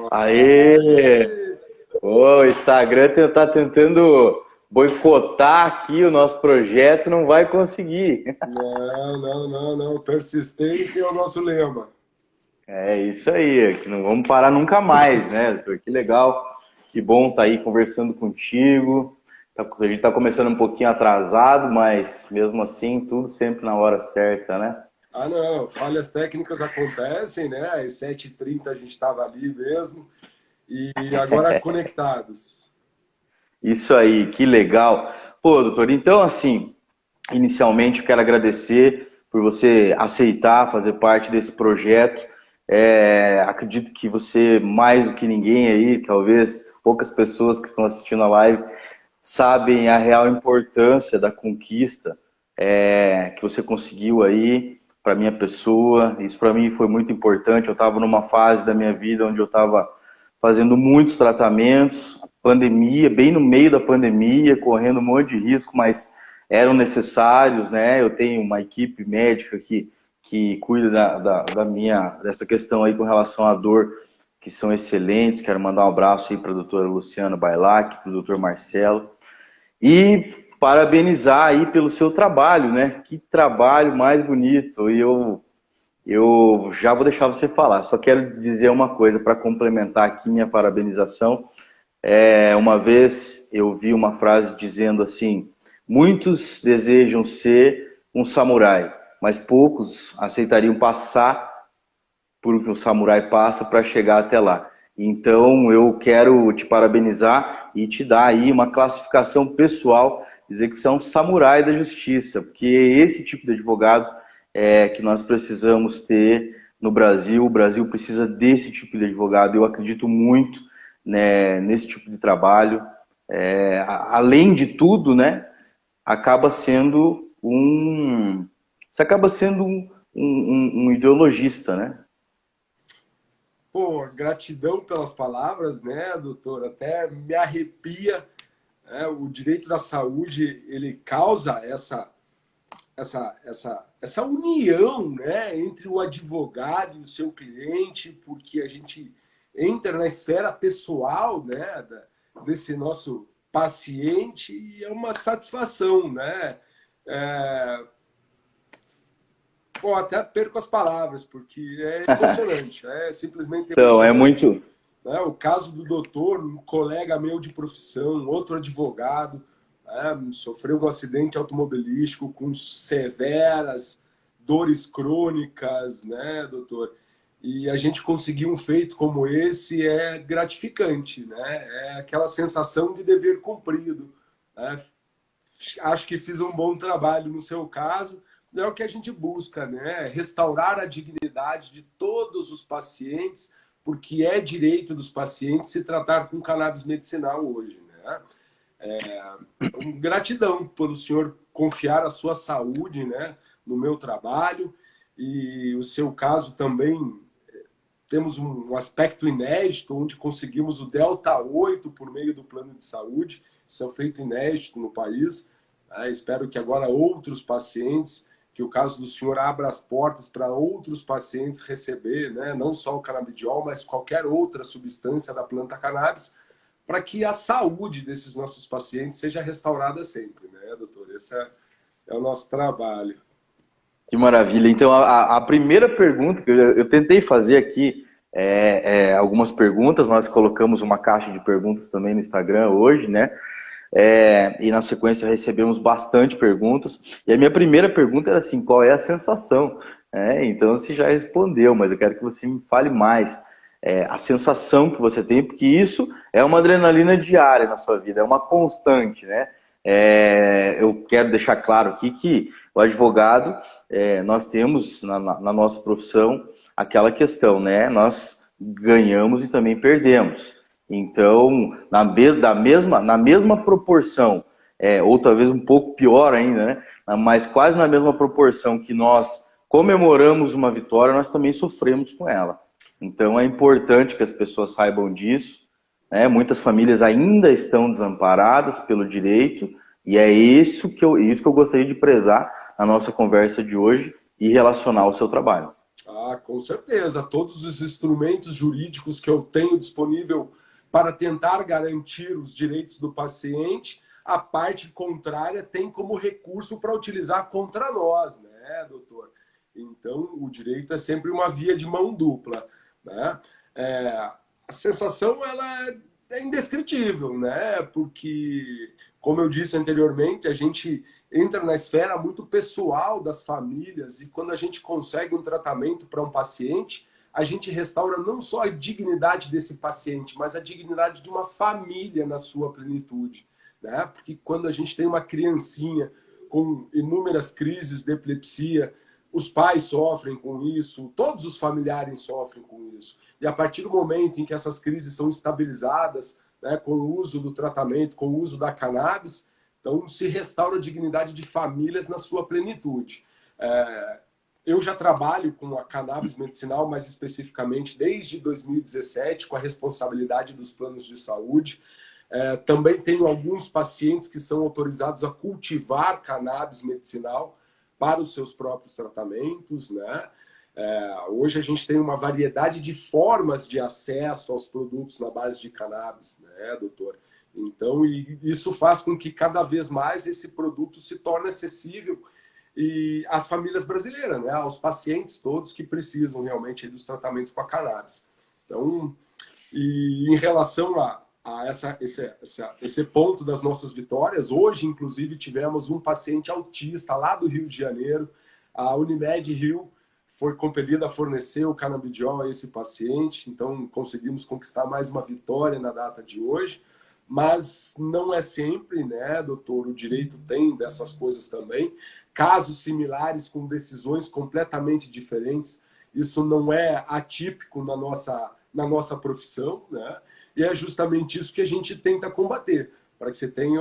Aê! O Instagram tá tentando boicotar aqui o nosso projeto, não vai conseguir. Não, não, não, não. Persistência é o nosso lema. É isso aí, que não vamos parar nunca mais, né, doutor? Que legal, que bom estar aí conversando contigo. A gente está começando um pouquinho atrasado, mas mesmo assim, tudo sempre na hora certa, né? Ah, não. Falhas técnicas acontecem, né? Às 7h30 a gente estava ali mesmo. E agora conectados. Isso aí, que legal. Pô, doutor, então assim, inicialmente eu quero agradecer por você aceitar fazer parte desse projeto. Acredito que você, mais do que ninguém aí, talvez poucas pessoas que estão assistindo a live, sabem a real importância da conquista que você conseguiu aí para minha pessoa. Isso para mim foi muito importante. Eu estava numa fase da minha vida onde eu estava fazendo muitos tratamentos, pandemia, bem no meio da pandemia, correndo um monte de risco, mas eram necessários, né? Eu tenho uma equipe médica que cuida dessa questão aí com relação à dor, que são excelentes. Quero mandar um abraço aí para a doutora Luciana Bailac, para o doutor Marcelo. E parabenizar aí pelo seu trabalho, né? Que trabalho mais bonito. Eu já vou deixar você falar. Só quero dizer uma coisa para complementar aqui minha parabenização. Uma vez eu vi uma frase dizendo assim: muitos desejam ser um samurai, mas poucos aceitariam passar por o que o samurai passa para chegar até lá. Então eu quero te parabenizar e te dar aí uma classificação pessoal, dizer que você é um samurai da justiça, porque esse tipo de advogado que nós precisamos ter no Brasil. O Brasil precisa desse tipo de advogado. Eu acredito muito, né, nesse tipo de trabalho. Além de tudo, né, acaba sendo um, você acaba sendo um ideologista, né? Pô, gratidão pelas palavras, né, doutor? Até me arrepia, né? O direito da saúde, ele causa essa união, né, entre o advogado e o seu cliente, porque a gente entra na esfera pessoal, né, desse nosso paciente e é uma satisfação, né? É, Pô, até perco as palavras, porque é emocionante, é simplesmente Então, é emocionante. muito. Né? O caso do doutor, um colega meu de profissão, outro advogado, né? Sofreu um acidente automobilístico com severas dores crônicas, né, doutor? E a gente conseguir um feito como esse é gratificante, né? É aquela sensação de dever cumprido, né? Acho que fiz um bom trabalho no seu caso. É o que a gente busca, né? Restaurar a dignidade de todos os pacientes, porque é direito dos pacientes se tratar com cannabis medicinal hoje, né? Gratidão pelo senhor confiar a sua saúde, né, no meu trabalho e o seu caso também. Temos um aspecto inédito, onde conseguimos o Delta 8 por meio do plano de saúde. Isso é um feito inédito no país. Espero que agora outros pacientes, que o caso do senhor abra as portas para outros pacientes receber, né, não só o canabidiol, mas qualquer outra substância da planta cannabis, para que a saúde desses nossos pacientes seja restaurada sempre, né, doutor? Esse é o nosso trabalho. Que maravilha. Então, a primeira pergunta que eu tentei fazer aqui algumas perguntas. Nós colocamos uma caixa de perguntas também no Instagram hoje, né? E na sequência recebemos bastante perguntas. E a minha primeira pergunta era assim: qual é a sensação? Então você já respondeu, mas eu quero que você me fale mais. A sensação que você tem, porque isso é uma adrenalina diária na sua vida, é uma constante, né? Eu quero deixar claro aqui que o advogado, nós temos na nossa profissão aquela questão, né? Nós ganhamos e também perdemos. Então, na mesma proporção, ou talvez um pouco pior ainda, né? Mas quase na mesma proporção que nós comemoramos uma vitória, nós também sofremos com ela. Então, é importante que as pessoas saibam disso, né? Muitas famílias ainda estão desamparadas pelo direito, e é isso que eu gostaria de prezar na nossa conversa de hoje e relacionar ao seu trabalho. Ah, com certeza. Todos os instrumentos jurídicos que eu tenho disponível para tentar garantir os direitos do paciente, a parte contrária tem como recurso para utilizar contra nós, né, doutor? Então, o direito é sempre uma via de mão dupla, né? É, a sensação, ela é indescritível, né? Porque, como eu disse anteriormente, a gente entra na esfera muito pessoal das famílias e quando a gente consegue um tratamento para um paciente, a gente restaura não só a dignidade desse paciente, mas a dignidade de uma família na sua plenitude, né? Porque quando a gente tem uma criancinha com inúmeras crises de epilepsia, os pais sofrem com isso, todos os familiares sofrem com isso. E a partir do momento em que essas crises são estabilizadas, né, com o uso do tratamento, com o uso da cannabis, então, se restaura a dignidade de famílias na sua plenitude. Eu já trabalho com a cannabis medicinal, mais especificamente desde 2017, com a responsabilidade dos planos de saúde. Também tenho alguns pacientes que são autorizados a cultivar cannabis medicinal para os seus próprios tratamentos, né? Hoje a gente tem uma variedade de formas de acesso aos produtos na base de cannabis, né, doutor? Então, isso faz com que cada vez mais esse produto se torne acessível e às famílias brasileiras, né? Aos pacientes todos que precisam realmente dos tratamentos com a cannabis. Então, e em relação a esse ponto das nossas vitórias, hoje, inclusive, tivemos um paciente autista lá do Rio de Janeiro, a Unimed Rio foi compelida a fornecer o canabidiol a esse paciente, então conseguimos conquistar mais uma vitória na data de hoje. Mas não é sempre, né, doutor? O direito tem dessas coisas também. Casos similares com decisões completamente diferentes, isso não é atípico na nossa profissão, né? E é justamente isso que a gente tenta combater, para que você tenha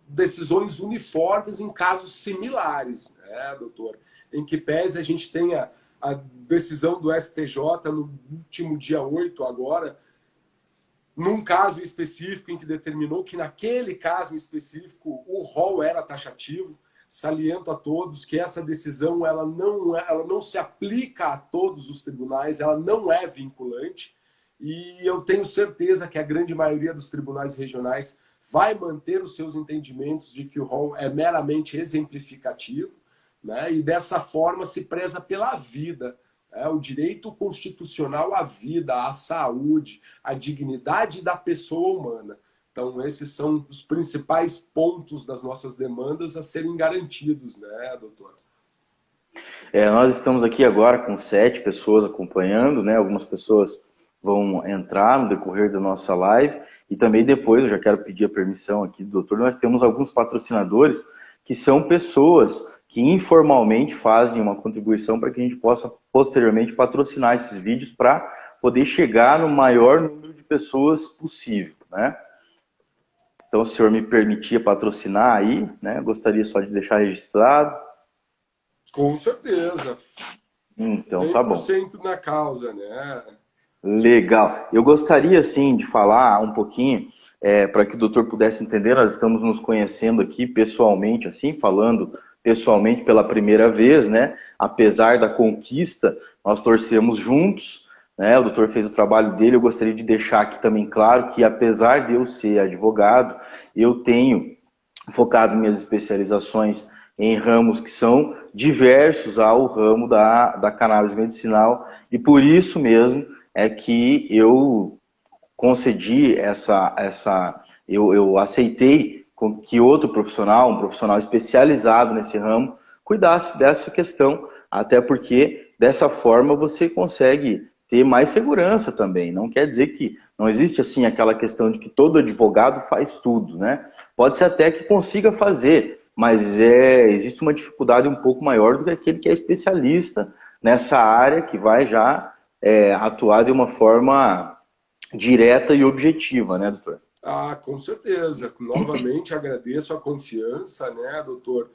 decisões uniformes em casos similares, né, doutor? Em que pese a gente tenha a decisão do STJ no último dia 8 agora, num caso específico em que determinou que naquele caso específico o rol era taxativo. Saliento a todos que essa decisão ela não se aplica a todos os tribunais, ela não é vinculante e eu tenho certeza que a grande maioria dos tribunais regionais vai manter os seus entendimentos de que o rol é meramente exemplificativo, né? E dessa forma se preza pela vida, o direito constitucional à vida, à saúde, à dignidade da pessoa humana. Então, esses são os principais pontos das nossas demandas a serem garantidos, né, doutor? Nós estamos aqui agora com 7 pessoas acompanhando, né? Algumas pessoas vão entrar no decorrer da nossa live e também depois, eu já quero pedir a permissão aqui do doutor, nós temos alguns patrocinadores que são pessoas que informalmente fazem uma contribuição para que a gente possa posteriormente patrocinar esses vídeos para poder chegar no maior número de pessoas possível, né? Então, se o senhor me permitia patrocinar aí, né? Gostaria só de deixar registrado. Com certeza. Então, tá bom. 100% na causa, né? Legal. Eu gostaria, sim, de falar um pouquinho, para que o doutor pudesse entender, nós estamos nos conhecendo aqui pessoalmente, assim, falando pessoalmente pela primeira vez, né? Apesar da conquista, nós torcemos juntos, né? O doutor fez o trabalho dele, eu gostaria de deixar aqui também claro que, apesar de eu ser advogado, eu tenho focado minhas especializações em ramos que são diversos ao ramo da cannabis medicinal, e por isso mesmo é que eu concedi eu aceitei que outro profissional, um profissional especializado nesse ramo, cuidasse dessa questão, até porque dessa forma você consegue ter mais segurança também. Não quer dizer que não existe assim aquela questão de que todo advogado faz tudo, né? Pode ser até que consiga fazer, mas existe uma dificuldade um pouco maior do que aquele que é especialista nessa área, que vai já atuar de uma forma direta e objetiva, né, doutor? Ah, com certeza. Novamente agradeço a confiança, né, doutor,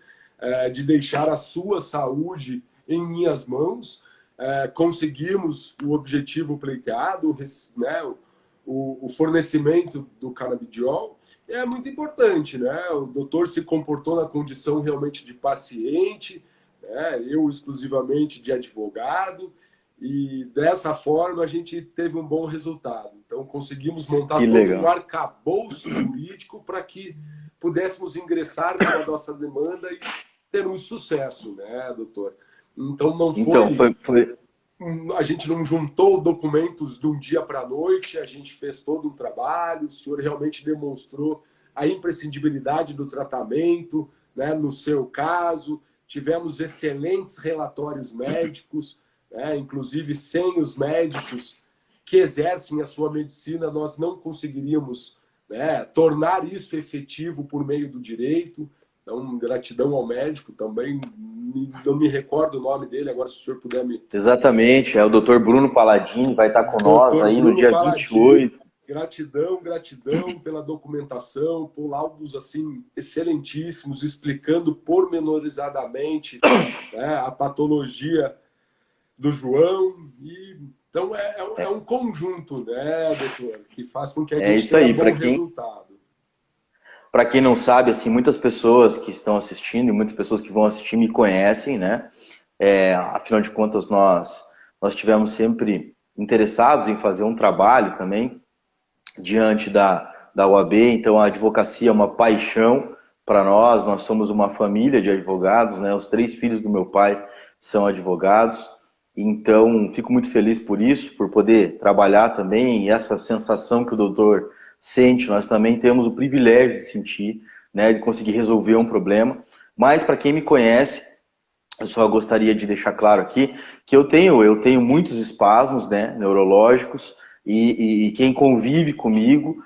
de deixar a sua saúde em minhas mãos. Conseguimos o objetivo pleiteado, né, o fornecimento do canabidiol. É muito importante, né? O doutor se comportou na condição realmente de paciente, né? Eu exclusivamente de advogado. E dessa forma a gente teve um bom resultado. Então conseguimos montar Que todo um legal. arcabouço jurídico para que pudéssemos ingressar com a nossa demanda e termos sucesso, né, doutor? Então não Então, foi, foi... a gente não juntou documentos de um dia para a noite, a gente fez todo um trabalho, o senhor realmente demonstrou a imprescindibilidade do tratamento, né, no seu caso, tivemos excelentes relatórios médicos, né, inclusive sem os médicos que exercem a sua medicina, nós não conseguiríamos, né, tornar isso efetivo por meio do direito. Então, gratidão ao médico também. Não me recordo o nome dele, agora se o senhor puder me... Exatamente, é o Dr. Bruno Paladini, vai estar com nós Doutor aí no Bruno dia Paladini, 28. gratidão, gratidão pela documentação, por laudos assim excelentíssimos, explicando pormenorizadamente, né, a patologia do João. E, então é um conjunto, né, doutor, que faz com que a É gente isso tenha aí, bom resultado. para quem não sabe, assim, muitas pessoas que estão assistindo e muitas pessoas que vão assistir me conhecem, né? Afinal de contas, nós tivemos sempre interessados em fazer um trabalho também diante da UAB, então a advocacia é uma paixão para nós, nós somos uma família de advogados, né? Os 3 filhos do meu pai são advogados, então fico muito feliz por isso, por poder trabalhar também, e essa sensação que o doutor sente, nós também temos o privilégio de sentir, né? De conseguir resolver um problema, mas para quem me conhece, eu só gostaria de deixar claro aqui que eu tenho muitos espasmos, né, neurológicos, e quem convive comigo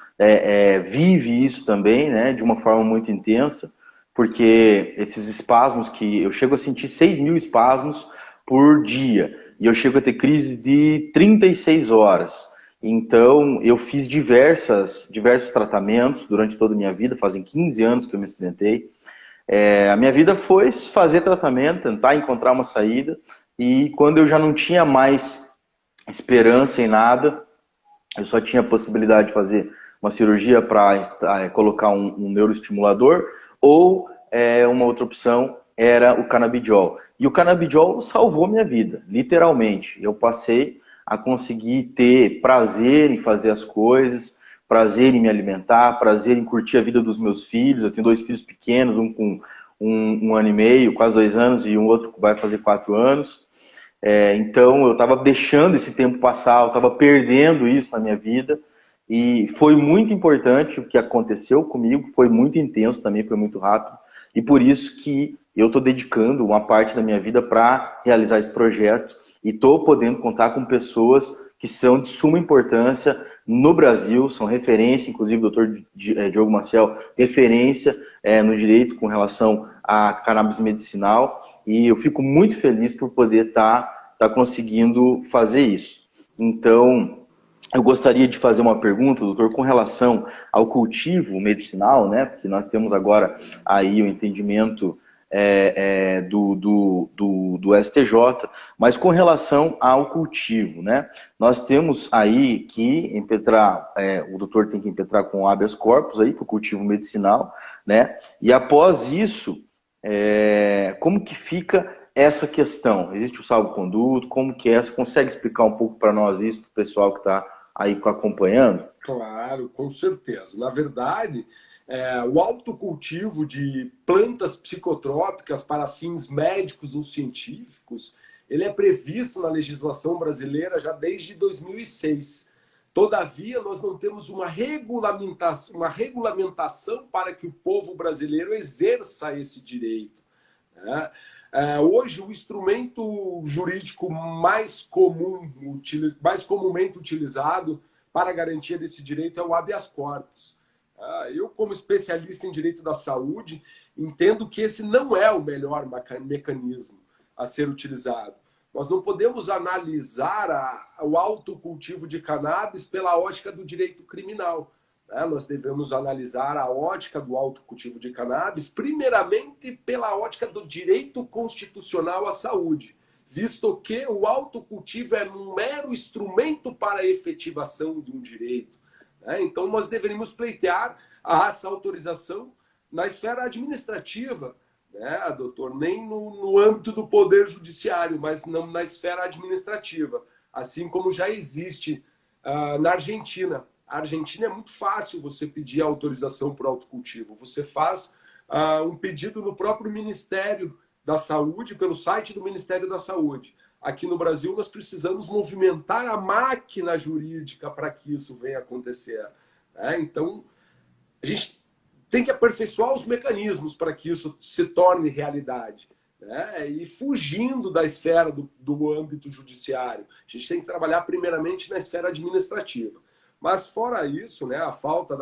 vive isso também, né, de uma forma muito intensa, porque esses espasmos que eu chego a sentir 6.000 espasmos por dia, e eu chego a ter crises de 36 horas. Então, eu fiz diversos tratamentos durante toda a minha vida, fazem 15 anos que eu me acidentei, a minha vida foi fazer tratamento, tentar encontrar uma saída, e quando eu já não tinha mais esperança em nada, eu só tinha a possibilidade de fazer uma cirurgia para colocar um neuroestimulador, ou uma outra opção era o canabidiol. E o canabidiol salvou minha vida, literalmente. Eu passei a conseguir ter prazer em fazer as coisas, prazer em me alimentar, prazer em curtir a vida dos meus filhos. Eu tenho 2 filhos pequenos, um com um ano e meio, quase 2 anos, e um outro que vai fazer 4 anos. Então eu estava deixando esse tempo passar, eu estava perdendo isso na minha vida, e foi muito importante o que aconteceu comigo, foi muito intenso também, foi muito rápido, e por isso que eu estou dedicando uma parte da minha vida para realizar esse projeto, e estou podendo contar com pessoas que são de suma importância no Brasil, são referência, inclusive o doutor Diogo Maciel, referência no direito com relação à cannabis medicinal, e eu fico muito feliz por poder estar conseguindo fazer isso. Então, eu gostaria de fazer uma pergunta, doutor, com relação ao cultivo medicinal, né? Porque nós temos agora aí o entendimento do STJ, mas com relação ao cultivo, né? Nós temos aí que impetrar, o doutor tem que impetrar com habeas corpus aí para o cultivo medicinal, né? E após isso, como que fica essa questão? Existe o salvo-conduto? Como que é? Você consegue explicar um pouco para nós isso, para o pessoal que está aí acompanhando? Claro, com certeza. Na verdade, o autocultivo de plantas psicotrópicas para fins médicos ou científicos, ele é previsto na legislação brasileira já desde 2006. Todavia, nós não temos uma regulamentação para que o povo brasileiro exerça esse direito, né? Hoje, o instrumento jurídico mais comumente utilizado para a garantia desse direito é o habeas corpus. Eu, como especialista em direito da saúde, entendo que esse não é o melhor mecanismo a ser utilizado. Nós não podemos analisar o autocultivo de cannabis pela ótica do direito criminal. Nós devemos analisar a ótica do autocultivo de cannabis, primeiramente pela ótica do direito constitucional à saúde, visto que o autocultivo é um mero instrumento para a efetivação de um direito. Então, nós deveríamos pleitear essa autorização na esfera administrativa, né, doutor? Nem no âmbito do Poder Judiciário, mas na esfera administrativa. Assim como já existe na Argentina. A Argentina é muito fácil você pedir autorização para o autocultivo. Você faz um pedido no próprio Ministério da Saúde, pelo site do Ministério da Saúde. Aqui no Brasil, nós precisamos movimentar a máquina jurídica para que isso venha acontecer. Né? Então, a gente tem que aperfeiçoar os mecanismos para que isso se torne realidade. Né? E fugindo da esfera do âmbito judiciário. A gente tem que trabalhar primeiramente na esfera administrativa. Mas, fora isso, né, a falta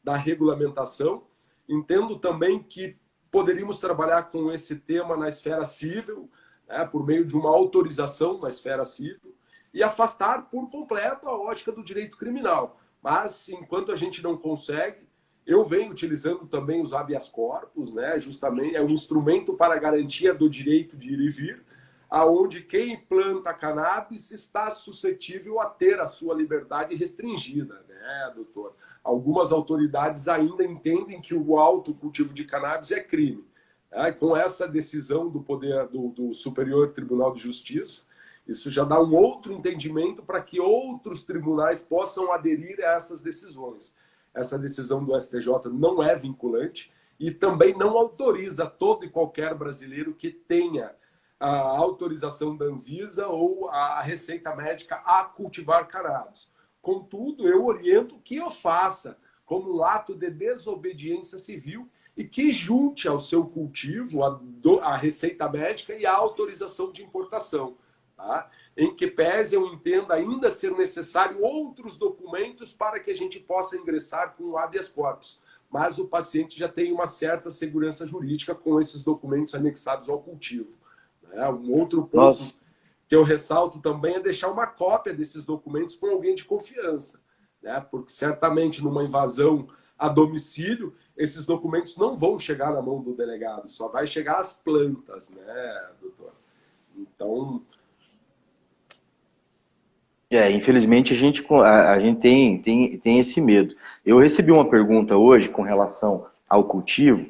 da regulamentação, entendo também que poderíamos trabalhar com esse tema na esfera civil, né, por meio de uma autorização na esfera civil, e afastar por completo a ótica do direito criminal. Mas, enquanto a gente não consegue, eu venho utilizando também os habeas corpus, né, justamente é um instrumento para a garantia do direito de ir e vir, aonde quem planta cannabis está suscetível a ter a sua liberdade restringida, né, doutor? Algumas autoridades ainda entendem que o autocultivo de cannabis é crime. Né? Com essa decisão do Superior Tribunal de Justiça, isso já dá um outro entendimento para que outros tribunais possam aderir a essas decisões. Essa decisão do STJ não é vinculante e também não autoriza todo e qualquer brasileiro que tenha a autorização da Anvisa ou a receita médica a cultivar cannabis. Contudo, eu oriento que o faça como um ato de desobediência civil e que junte ao seu cultivo a receita médica e a autorização de importação. Tá? Em que pese eu entendo ainda ser necessário outros documentos para que a gente possa ingressar com o habeas corpus. Mas o paciente já tem uma certa segurança jurídica com esses documentos anexados ao cultivo. Um outro ponto Nossa. que eu ressalto também é deixar uma cópia desses documentos com alguém de confiança. Né? Porque certamente numa invasão a domicílio, esses documentos não vão chegar na mão do delegado, só vai chegar às plantas, né, doutor? Então... Infelizmente a gente tem esse medo. Eu recebi uma pergunta hoje com relação ao cultivo,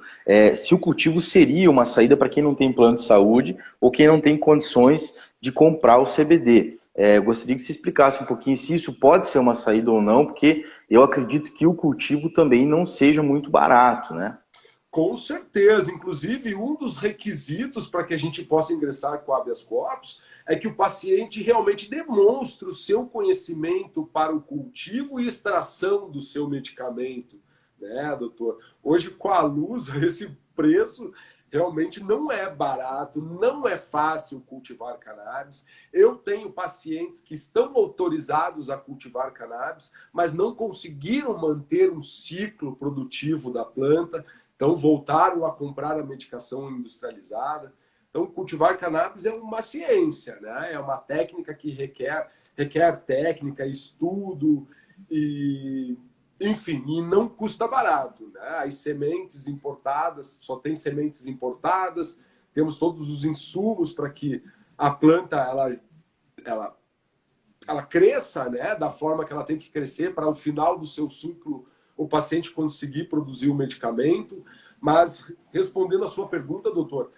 se o cultivo seria uma saída para quem não tem plano de saúde ou quem não tem condições de comprar o CBD. Eu gostaria que você explicasse um pouquinho se isso pode ser uma saída ou não, porque eu acredito que o cultivo também não seja muito barato, né? Com certeza. Inclusive, um dos requisitos para que a gente possa ingressar com habeas corpus é que o paciente realmente demonstre o seu conhecimento para o cultivo e extração do seu medicamento, né, doutor? Hoje, com a luz, esse preço realmente não é barato, não é fácil cultivar cannabis. Eu tenho pacientes que estão autorizados a cultivar cannabis, mas não conseguiram manter um ciclo produtivo da planta. Então, voltaram a comprar a medicação industrializada. Então, cultivar cannabis é uma ciência, né? É uma técnica que requer técnica, estudo, enfim, e não custa barato. Né? As sementes importadas, só tem sementes importadas, temos todos os insumos para que a planta ela cresça, né? Da forma que ela tem que crescer para o final do seu ciclo o paciente conseguir produzir o medicamento. Mas, respondendo a sua pergunta, doutor,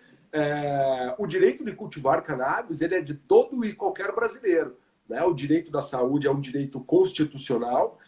o direito de cultivar cannabis ele é de todo e qualquer brasileiro. Né? O direito da saúde é um direito constitucional.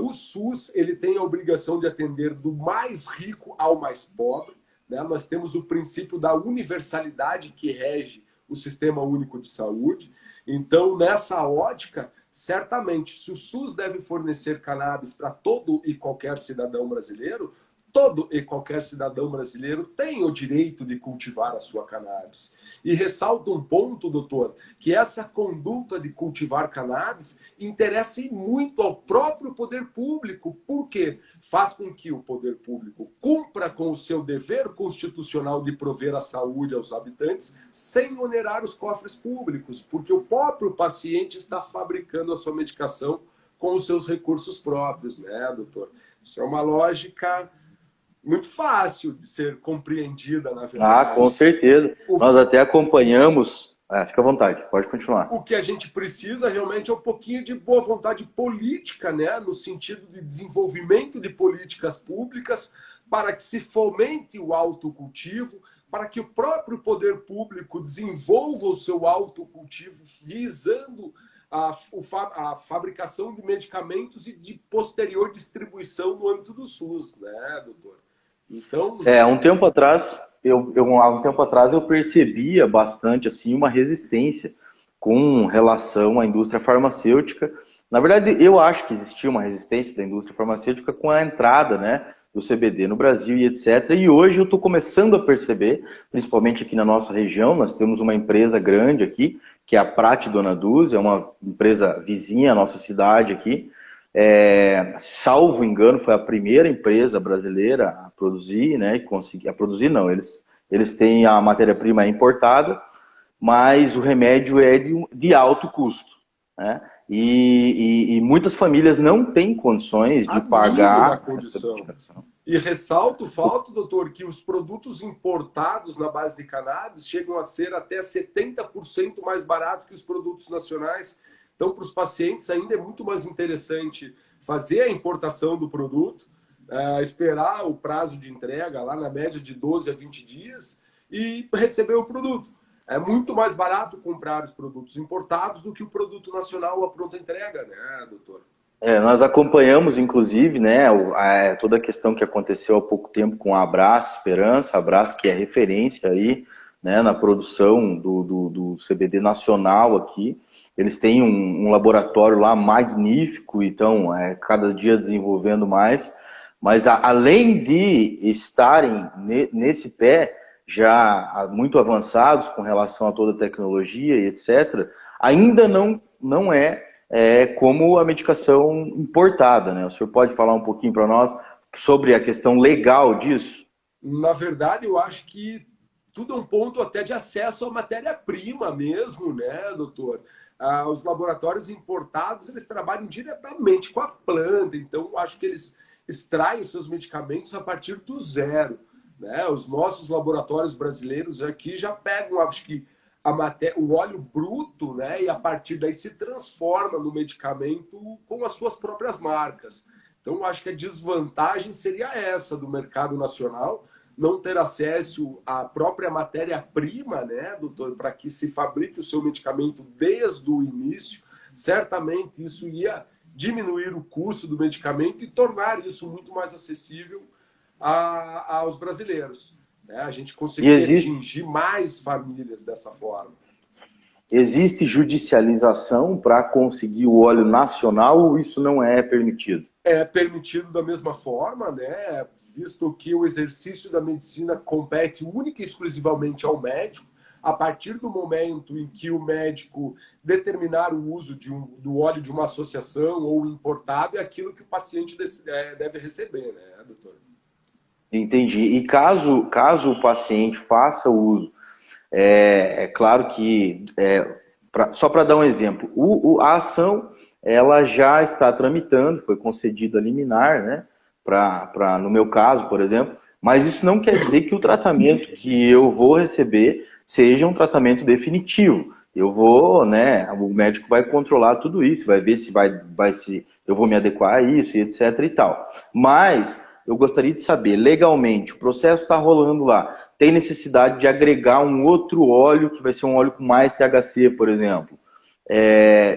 O SUS ele tem a obrigação de atender do mais rico ao mais pobre. Né? Nós temos o princípio da universalidade que rege o Sistema Único de Saúde. Então, nessa ótica, certamente, se o SUS deve fornecer cannabis para todo e qualquer cidadão brasileiro, todo e qualquer cidadão brasileiro tem o direito de cultivar a sua cannabis. E ressalto um ponto, doutor, que essa conduta de cultivar cannabis interessa muito ao próprio poder público, porque faz com que o poder público cumpra com o seu dever constitucional de prover a saúde aos habitantes sem onerar os cofres públicos, porque o próprio paciente está fabricando a sua medicação com os seus recursos próprios, né, doutor? Isso é uma lógica muito fácil de ser compreendida, na verdade. Com certeza. Nós até acompanhamos. Fica à vontade, pode continuar. O que a gente precisa realmente é um pouquinho de boa vontade política, né? No sentido de desenvolvimento de políticas públicas para que se fomente o autocultivo, para que o próprio poder público desenvolva o seu autocultivo, visando a fabricação de medicamentos e de posterior distribuição no âmbito do SUS, né, doutor? Então... há um tempo atrás, eu percebia bastante assim uma resistência com relação à indústria farmacêutica. Na verdade, eu acho que existia uma resistência da indústria farmacêutica com a entrada, né, do CBD no Brasil e etc. E hoje eu estou começando a perceber, principalmente aqui na nossa região, nós temos uma empresa grande aqui, que é a Prate Dona Dulce, é uma empresa vizinha à nossa cidade aqui. Salvo engano, foi a primeira empresa brasileira a produzir, né, e conseguir, a produzir não, eles têm a matéria-prima importada, mas o remédio é de alto custo, né? E muitas famílias não têm condições de A mínima pagar essa condição. medicação. E ressalto o fato, doutor, que os produtos importados na base de cannabis chegam a ser até 70% mais baratos que os produtos nacionais. Então, para os pacientes ainda é muito mais interessante fazer a importação do produto, esperar o prazo de entrega lá na média de 12 a 20 dias e receber o produto. É muito mais barato comprar os produtos importados do que o produto nacional à pronta entrega, né, doutor? Nós acompanhamos, inclusive, né, toda a questão que aconteceu há pouco tempo com a Abraço Esperança, a Abraço que é referência aí, né, na produção do CBD nacional aqui. Eles têm um laboratório lá magnífico, então cada dia desenvolvendo mais. Mas além de estarem nesse pé, já muito avançados com relação a toda a tecnologia e etc., ainda não como a medicação importada, né? O senhor pode falar um pouquinho para nós sobre a questão legal disso? Na verdade, eu acho que tudo é um ponto até de acesso à matéria-prima mesmo, né, doutor? Os laboratórios importados, eles trabalham diretamente com a planta, então eu acho que eles extraem os seus medicamentos a partir do zero, né? Os nossos laboratórios brasileiros aqui já pegam, acho que o óleo bruto, né? E a partir daí se transforma no medicamento com as suas próprias marcas. Então, eu acho que a desvantagem seria essa do mercado nacional, não ter acesso à própria matéria-prima, né, doutor, para que se fabrique o seu medicamento desde o início. Certamente isso ia diminuir o custo do medicamento e tornar isso muito mais acessível aos brasileiros. Né? A gente conseguiria atingir mais famílias dessa forma. Existe judicialização para conseguir o óleo nacional ou isso não é permitido? É permitido da mesma forma, né? Visto que o exercício da medicina compete única e exclusivamente ao médico, a partir do momento em que o médico determinar o uso do óleo de uma associação ou importado, é aquilo que o paciente deve receber, né, doutor? Entendi. E caso o paciente faça o uso, é claro que, só para dar um exemplo, a ação ela já está tramitando, foi concedida a liminar, né? No meu caso, por exemplo, mas isso não quer dizer que o tratamento que eu vou receber seja um tratamento definitivo. Eu vou, né? O médico vai controlar tudo isso, vai ver se se eu vou me adequar a isso, e etc e tal. Mas eu gostaria de saber, legalmente, o processo está rolando lá, tem necessidade de agregar um outro óleo, que vai ser um óleo com mais THC, por exemplo.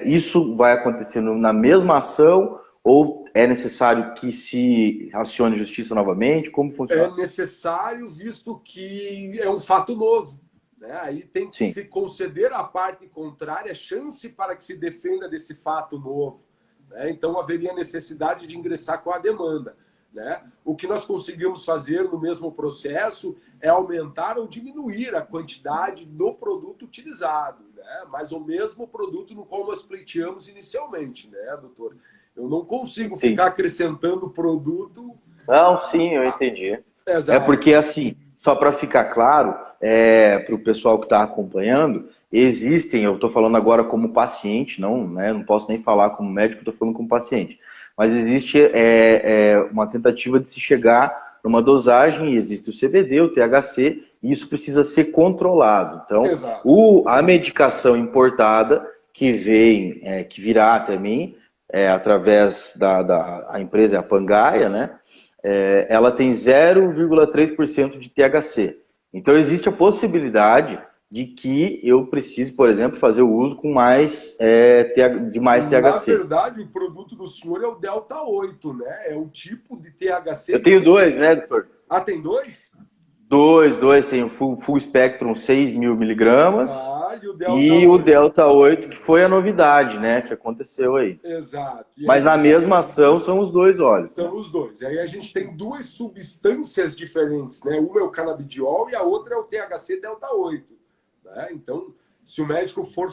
Isso vai acontecendo na mesma ação ou é necessário que se acione justiça novamente? Como funciona? É necessário, visto que é um fato novo. Né? Aí tem que se conceder à parte contrária chance para que se defenda desse fato novo. Né? Então haveria necessidade de ingressar com a demanda. Né? O que nós conseguimos fazer no mesmo processo é aumentar ou diminuir a quantidade do produto utilizado, né? Mas o mesmo produto no qual nós pleiteamos inicialmente, né, doutor? Eu não consigo ficar acrescentando produto. Não, sim, eu entendi. Exato. Porque assim, só para ficar claro, para o pessoal que está acompanhando, existem, eu estou falando agora como paciente, não, né, não posso nem falar como médico, estou falando como paciente. Mas existe uma tentativa de se chegar numa dosagem, existe o CBD, o THC, e isso precisa ser controlado. Então, a medicação importada que virá até mim, através da empresa, a Pangaia, né? Ela tem 0,3% de THC. Então existe a possibilidade de que eu precise, por exemplo, fazer o uso com mais, de mais Na THC. verdade, o produto do senhor é o Delta 8, né? É um tipo de THC Eu tenho dois, né, doutor? Ah, tem dois? Dois, tem o Full Spectrum 6.000 miligramas Ah, e o Delta e o 8. Delta 8, que foi a novidade, né, que aconteceu aí. Exato. E Mas na aí, mesma ação são os dois óleos. são os dois. E aí a gente tem duas substâncias diferentes, né? Uma é o canabidiol e a outra é o THC Delta 8. Né? Então, se o médico for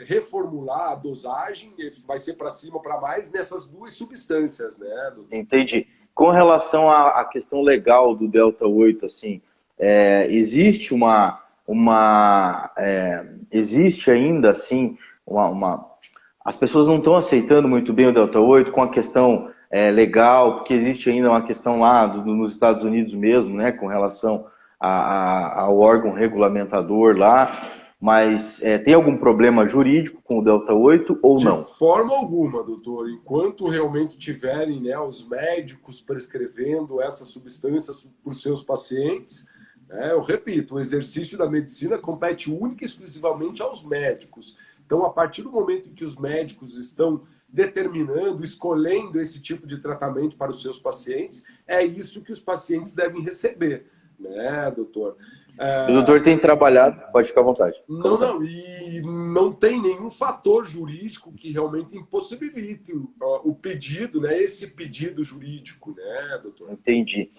reformular a dosagem, vai ser para cima ou para mais nessas duas substâncias, né, doutor? Entendi. Com relação à questão legal do Delta 8, assim, existe existe ainda, assim, as pessoas não estão aceitando muito bem o Delta 8 com a questão legal, porque existe ainda uma questão lá nos Estados Unidos mesmo, né, com relação ao órgão regulamentador lá, mas tem algum problema jurídico com o Delta 8 ou De não? forma alguma, doutor. Enquanto realmente tiverem, né, os médicos prescrevendo essas substâncias para os seus pacientes, né, eu repito, o exercício da medicina compete única e exclusivamente aos médicos. Então, a partir do momento em que os médicos estão determinando, escolhendo esse tipo de tratamento para os seus pacientes, é isso que os pacientes devem receber, né, doutor? O doutor tem trabalhado, pode ficar à vontade. Fica à Não, vontade. não, e não tem nenhum fator jurídico que realmente impossibilite o pedido, né? Esse pedido jurídico, né, doutor? Entendi.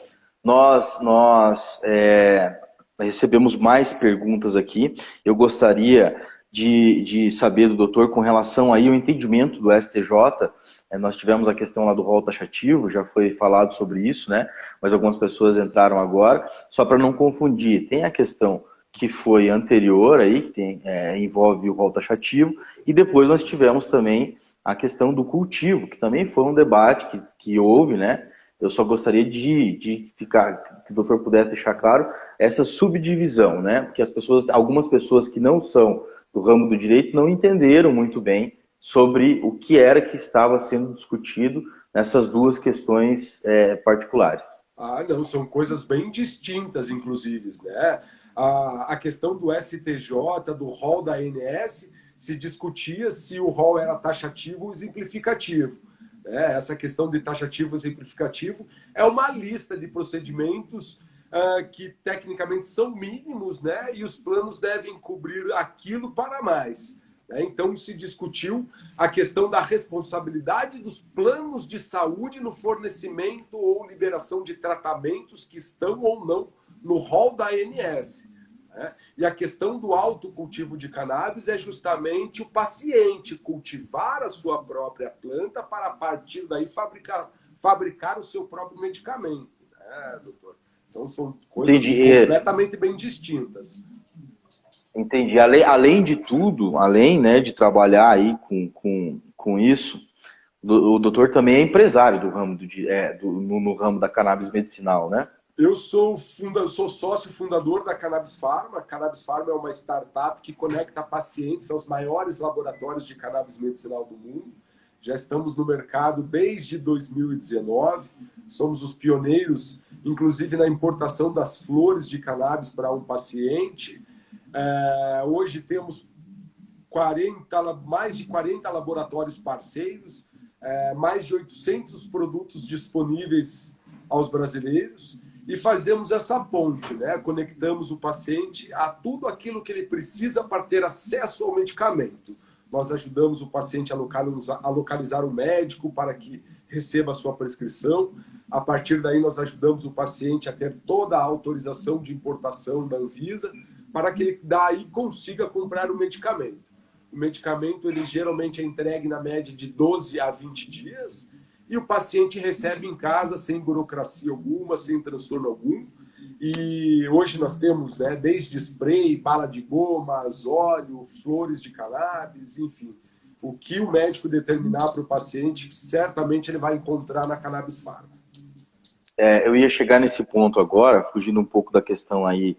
Nós recebemos mais perguntas aqui. Eu gostaria de saber do doutor com relação aí ao entendimento do STJ. Nós tivemos a questão lá do rol taxativo, já foi falado sobre isso, né? Mas algumas pessoas entraram agora. Só para não confundir, tem a questão que foi anterior aí, que envolve o rol taxativo, e depois nós tivemos também a questão do cultivo, que também foi um debate que houve, né? Eu só gostaria de que o doutor pudesse deixar claro essa subdivisão, né? Porque algumas pessoas que não são do ramo do direito não entenderam muito bem sobre o que era que estava sendo discutido nessas duas questões particulares. Ah, não, são coisas bem distintas, inclusive, né? A questão do STJ, do rol da ANS, se discutia se o rol era taxativo ou exemplificativo. Essa questão de taxativo e exemplificativo é uma lista de procedimentos que tecnicamente são mínimos, né? E os planos devem cobrir aquilo para mais. Então, se discutiu a questão da responsabilidade dos planos de saúde no fornecimento ou liberação de tratamentos que estão ou não no rol da ANS. E a questão do autocultivo de cannabis é justamente o paciente cultivar a sua própria planta para, a partir daí, fabricar o seu próprio medicamento. Doutor? Então, são coisas completamente bem distintas. Entendi. Além de tudo, além, né, de trabalhar aí com isso, o doutor também é empresário do ramo no ramo da cannabis medicinal, né? Eu sou sócio fundador da Cannabis Pharma. A Cannabis Pharma é uma startup que conecta pacientes aos maiores laboratórios de cannabis medicinal do mundo. Já estamos no mercado desde 2019. Somos os pioneiros, inclusive na importação das flores de cannabis para um paciente. Hoje temos mais de 40 laboratórios parceiros, mais de 800 produtos disponíveis aos brasileiros e fazemos essa ponte, né? Conectamos o paciente a tudo aquilo que ele precisa para ter acesso ao medicamento. Nós ajudamos o paciente a localizar o médico para que receba a sua prescrição. A partir daí, nós ajudamos o paciente a ter toda a autorização de importação da Anvisa para que ele daí consiga comprar o medicamento. O medicamento, ele geralmente é entregue na média de 12 a 20 dias e o paciente recebe em casa sem burocracia alguma, sem transtorno algum. E hoje nós temos, né, desde spray, bala de goma, óleo, flores de cannabis, enfim. O que o médico determinar para o paciente, certamente ele vai encontrar na Cannabis Pharma. Eu ia chegar nesse ponto agora, fugindo um pouco da questão aí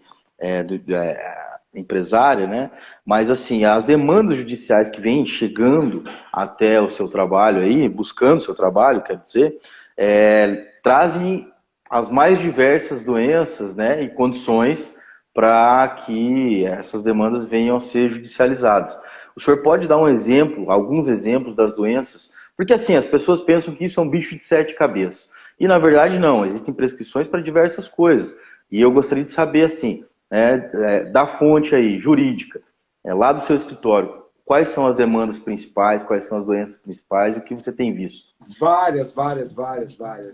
empresária, né? Mas assim, as demandas judiciais que vêm chegando até o seu trabalho aí, buscando o seu trabalho, quer dizer, trazem as mais diversas doenças, né, e condições para que essas demandas venham a ser judicializadas. O senhor pode dar um exemplo, alguns exemplos das doenças? Porque assim, as pessoas pensam que isso é um bicho de sete cabeças. E na verdade não, existem prescrições para diversas coisas. E eu gostaria de saber assim, da fonte aí, jurídica, lá do seu escritório, quais são as demandas principais, quais são as doenças principais, o que você tem visto? Várias.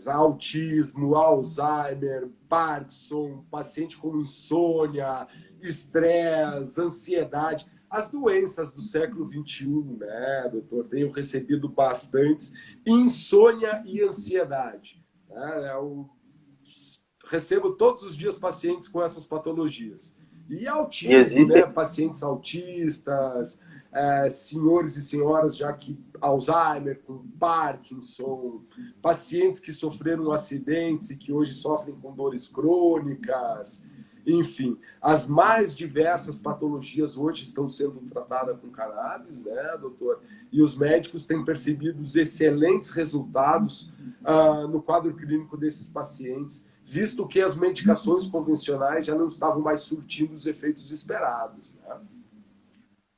Autismo, Alzheimer, Parkinson, paciente com insônia, estresse, ansiedade. As doenças do século XXI, né, doutor? Tenho recebido bastantes. Insônia e ansiedade. Né? Eu recebo todos os dias pacientes com essas patologias. E E autismo, né? existem, Pacientes autistas, senhores e senhoras já que Alzheimer, com Parkinson, pacientes que sofreram acidentes e que hoje sofrem com dores crônicas, enfim, as mais diversas patologias hoje estão sendo tratadas com cannabis, né, doutor? E os médicos têm percebido os excelentes resultados no quadro clínico desses pacientes, visto que as medicações convencionais já não estavam mais surtindo os efeitos esperados, né?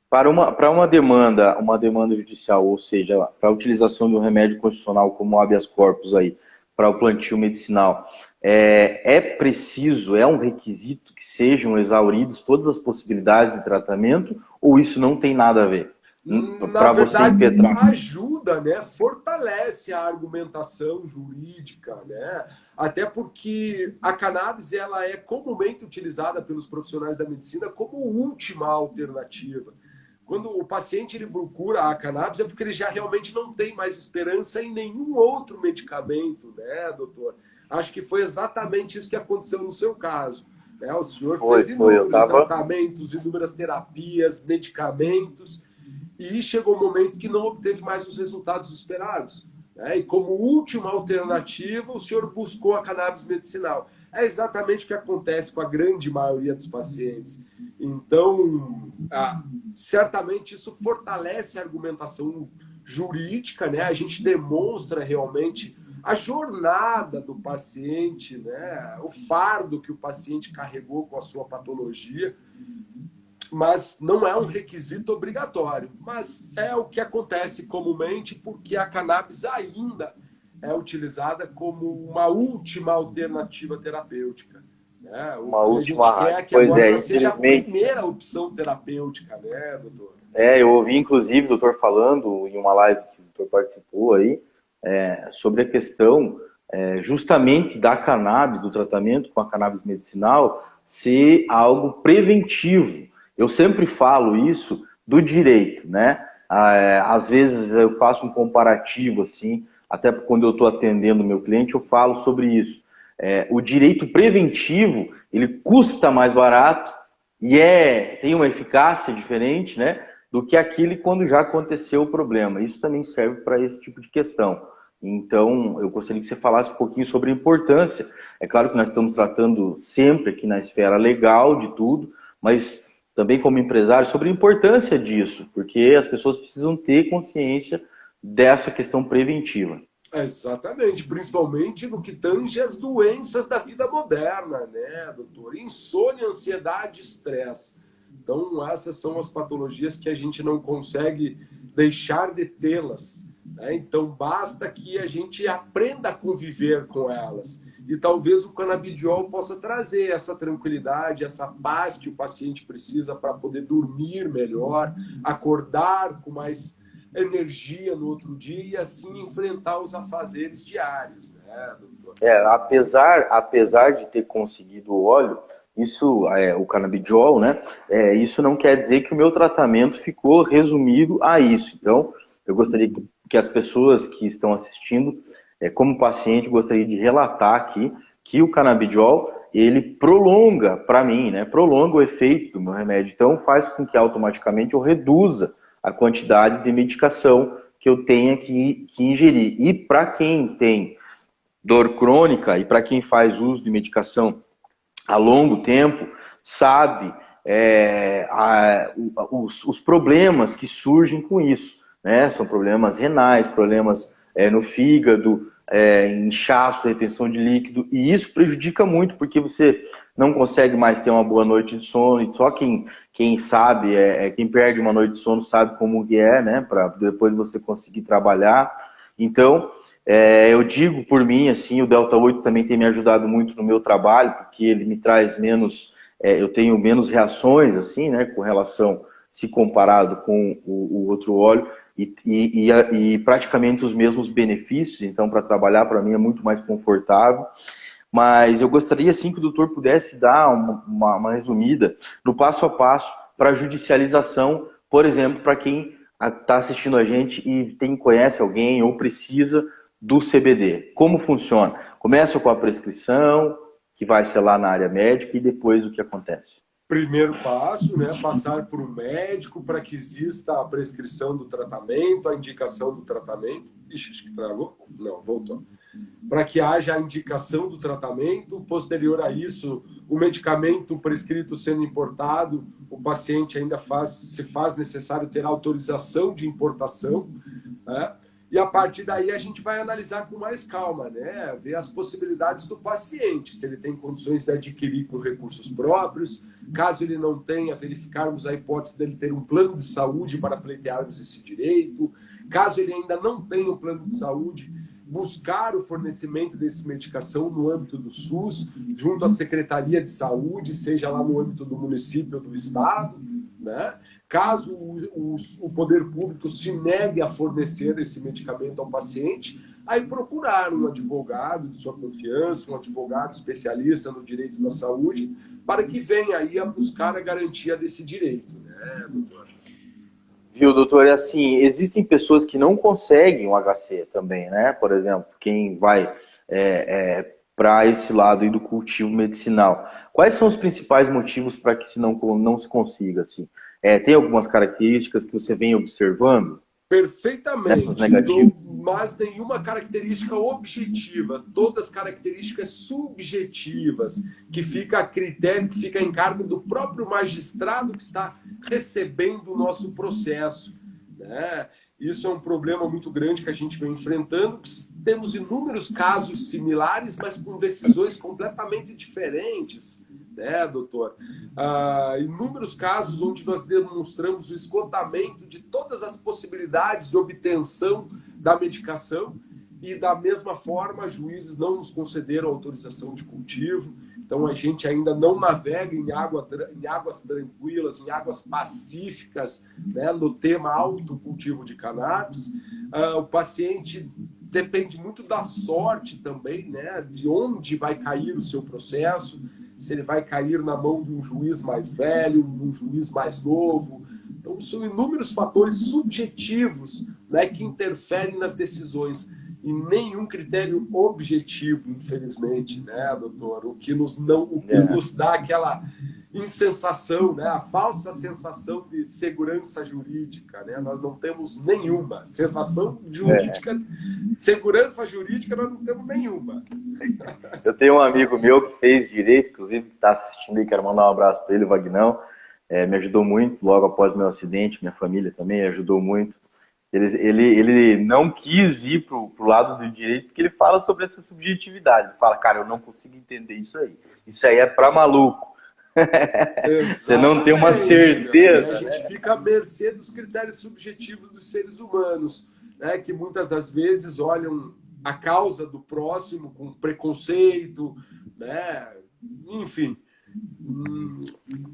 para uma demanda judicial, ou seja, para a utilização de um remédio constitucional como o habeas corpus aí, para o plantio medicinal, é preciso, é um requisito que sejam exauridos todas as possibilidades de tratamento, ou isso não tem nada a ver? Na Para você verdade, impetrar. ajuda, né? Fortalece a argumentação jurídica, né? Até porque a cannabis ela é comumente utilizada pelos profissionais da medicina como última alternativa. Quando o paciente ele procura a cannabis é porque ele já realmente não tem mais esperança em nenhum outro medicamento, né, doutor? Acho que foi exatamente isso que aconteceu no seu caso. Né? O senhor fez Foi, eu inúmeros estava. tratamentos, inúmeras terapias, medicamentos, e chegou um momento que não obteve mais os resultados esperados. Né? E como última alternativa, o senhor buscou a cannabis medicinal. É exatamente o que acontece com a grande maioria dos pacientes. Então, certamente isso fortalece a argumentação jurídica, né? A gente demonstra realmente a jornada do paciente, né? O fardo que o paciente carregou com a sua patologia, mas não é um requisito obrigatório. Mas é o que acontece comumente porque a cannabis ainda é utilizada como uma última alternativa terapêutica. Né? O Uma que a gente última. quer é que Pois agora é, ela seja a infelizmente. primeira opção terapêutica, né, doutor? Eu ouvi inclusive o doutor falando em uma live que o doutor participou aí, sobre a questão justamente da cannabis, do tratamento com a cannabis medicinal, ser algo preventivo. Eu sempre falo isso do direito, né? Às vezes eu faço um comparativo assim, até quando eu estou atendendo o meu cliente, eu falo sobre isso. O direito preventivo, ele custa mais barato e tem uma eficácia diferente, né, do que aquele quando já aconteceu o problema. Isso também serve para esse tipo de questão. Então, eu gostaria que você falasse um pouquinho sobre a importância. É claro que nós estamos tratando sempre aqui na esfera legal de tudo, mas também como empresário sobre a importância disso, porque as pessoas precisam ter consciência dessa questão preventiva. Exatamente, principalmente no que tange as doenças da vida moderna, né, doutor? Insônia, ansiedade, estresse. Então, essas são as patologias que a gente não consegue deixar de tê-las. Né? Então, basta que a gente aprenda a conviver com elas. E talvez o canabidiol possa trazer essa tranquilidade, essa paz que o paciente precisa para poder dormir melhor, acordar com mais energia no outro dia e assim enfrentar os afazeres diários, né, doutor? Apesar de ter conseguido o óleo, isso, o canabidiol, né? Isso não quer dizer que o meu tratamento ficou resumido a isso. Então, eu gostaria que as pessoas que estão assistindo, como paciente, gostaria de relatar aqui que o canabidiol, ele prolonga, para mim, né? Prolonga o efeito do meu remédio. Então, faz com que automaticamente eu reduza a quantidade de medicação que eu tenha que ingerir. E para quem tem dor crônica e para quem faz uso de medicação a longo tempo, sabe os problemas que surgem com isso. Né? São problemas renais, problemas no fígado, inchaço, retenção de líquido, e isso prejudica muito, porque você não consegue mais ter uma boa noite de sono, e só quem sabe, quem perde uma noite de sono sabe como que é, né, para depois você conseguir trabalhar. Então, eu digo por mim, assim, o Delta 8 também tem me ajudado muito no meu trabalho, porque ele me traz menos, eu tenho menos reações, assim, né, com relação, se comparado com o outro óleo, e praticamente os mesmos benefícios, então para trabalhar para mim é muito mais confortável. Mas eu gostaria sim que o doutor pudesse dar uma resumida no passo a passo para a judicialização, por exemplo, para quem está assistindo a gente e conhece alguém ou precisa do CBD. Como funciona? Começa com a prescrição, que vai ser lá na área médica, e depois o que acontece? Primeiro passo, né, passar por um médico para que exista a prescrição do tratamento, a indicação do tratamento. Ixi, acho que travou? Não, voltou. Para que haja a indicação do tratamento, posterior a isso, o medicamento prescrito sendo importado, o paciente ainda se faz necessário ter autorização de importação, né? E a partir daí a gente vai analisar com mais calma, né? Ver as possibilidades do paciente, se ele tem condições de adquirir com recursos próprios. Caso ele não tenha, verificarmos a hipótese dele ter um plano de saúde para pleitearmos esse direito. Caso ele ainda não tenha um plano de saúde, buscar o fornecimento desse medicação no âmbito do SUS, junto à Secretaria de Saúde, seja lá no âmbito do município ou do estado, né? Caso o poder público se negue a fornecer esse medicamento ao paciente, aí procurar um advogado de sua confiança, um advogado especialista no direito da saúde, para que venha aí a buscar a garantia desse direito, né, doutor? Viu, doutor? É assim, existem pessoas que não conseguem o HC também, né? Por exemplo, quem vai para esse lado aí do cultivo medicinal. Quais são os principais motivos para que não se consiga, assim? Tem algumas características que você vem observando nessas Perfeitamente, negativas? mas nenhuma característica objetiva, todas características subjetivas, que fica a critério, que fica a encargo do próprio magistrado que está recebendo o nosso processo, né? Isso é um problema muito grande que a gente vem enfrentando. Temos inúmeros casos similares, mas com decisões completamente diferentes, né, doutor? Inúmeros casos onde nós demonstramos o esgotamento de todas as possibilidades de obtenção da medicação e, da mesma forma, juízes não nos concederam autorização de cultivo. Então, a gente ainda não navega em águas tranquilas, em águas pacíficas, né, no tema autocultivo de cannabis. O paciente depende muito da sorte também, né, de onde vai cair o seu processo, se ele vai cair na mão de um juiz mais velho, de um juiz mais novo. Então, são inúmeros fatores subjetivos, né, que interferem nas decisões. E nenhum critério objetivo, infelizmente, né, doutor? O que nos dá aquela insensação, né, a falsa sensação de segurança jurídica, né? Nós não temos nenhuma sensação jurídica, segurança jurídica nós não temos nenhuma. Eu tenho um amigo meu que fez direito, inclusive que está assistindo aí, quero mandar um abraço para ele, o Vagnão. Me ajudou muito logo após meu acidente, minha família também ajudou muito. Ele não quis ir pro lado do direito porque ele fala sobre essa subjetividade. Ele fala, cara, eu não consigo entender isso aí. Isso aí é para maluco. Você não tem uma certeza. A gente fica à mercê dos critérios subjetivos dos seres humanos, né, que muitas das vezes olham a causa do próximo com preconceito, né? Enfim,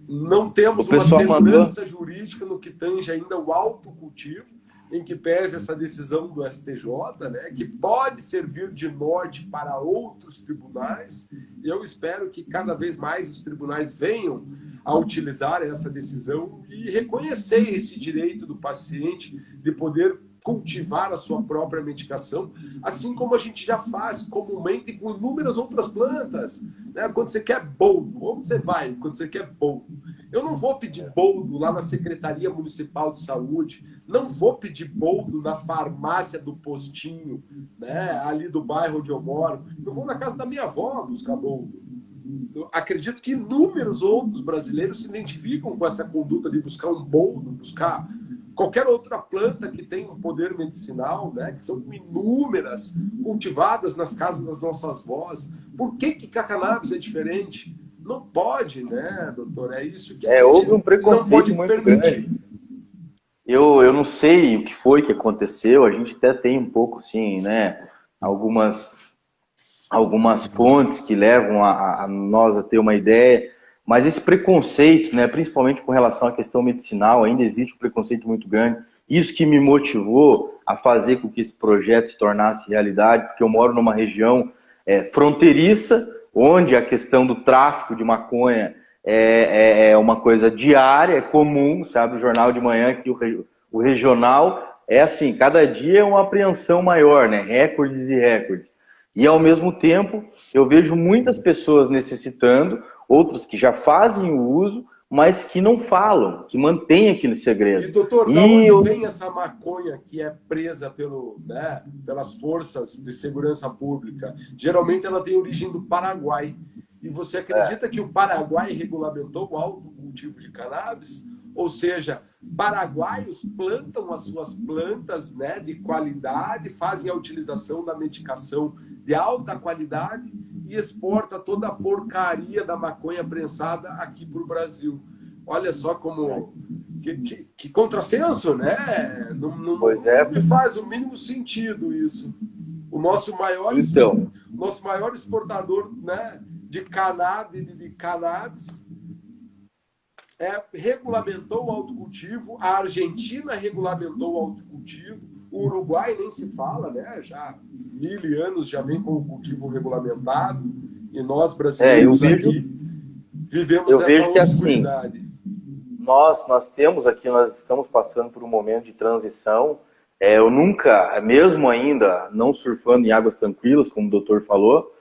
não temos uma segurança jurídica no que tange ainda o autocultivo, em que pese essa decisão do STJ, né, que pode servir de norte para outros tribunais, e eu espero que cada vez mais os tribunais venham a utilizar essa decisão e reconhecer esse direito do paciente de poder cultivar a sua própria medicação, assim como a gente já faz comumente com inúmeras outras plantas, né? Quando você quer boldo, onde você vai quando você quer boldo? Eu não vou pedir boldo lá na Secretaria Municipal de Saúde, não vou pedir boldo na farmácia do postinho, né, ali do bairro onde eu moro, eu vou na casa da minha avó buscar boldo. Eu acredito que inúmeros outros brasileiros se identificam com essa conduta de buscar um boldo, buscar qualquer outra planta que tem um poder medicinal, né, que são inúmeras, cultivadas nas casas das nossas avós. Por que a cannabis é diferente? Não pode, né, doutor? É isso que a Houve um gente não preconceito pode muito permitir. grande. Eu não sei o que foi que aconteceu, a gente até tem um pouco, assim, né, algumas fontes que levam a nós a ter uma ideia, mas esse preconceito, né, principalmente com relação à questão medicinal, ainda existe um preconceito muito grande. Isso que me motivou a fazer com que esse projeto se tornasse realidade, porque eu moro numa região fronteiriça, onde a questão do tráfico de maconha é uma coisa diária, é comum, sabe? O jornal de manhã, que o regional é assim, cada dia é uma apreensão maior, né? Recordes e recordes. E, ao mesmo tempo, eu vejo muitas pessoas necessitando, outras que já fazem o uso, mas que não falam, que mantêm aquele segredo. E, doutor, da onde vem essa maconha que é presa pelas forças de segurança pública? Geralmente ela tem origem do Paraguai. E você acredita que o Paraguai regulamentou o autocultivo de cannabis? Ou seja, paraguaios plantam as suas plantas, né, de qualidade, fazem a utilização da medicação de alta qualidade e exporta toda a porcaria da maconha prensada aqui para o Brasil. Olha só como... Que contrassenso, né? Não me faz o mínimo sentido isso. O nosso maior, nosso maior exportador, né, de cannabis regulamentou o autocultivo, a Argentina regulamentou o autocultivo, o Uruguai nem se fala, né? Já 1000 anos já vem com o cultivo regulamentado, e nós brasileiros aqui vivemos nessa obscuridade. Assim, nós estamos passando por um momento de transição. Eu nunca, mesmo ainda não surfando em águas tranquilas, como o doutor falou,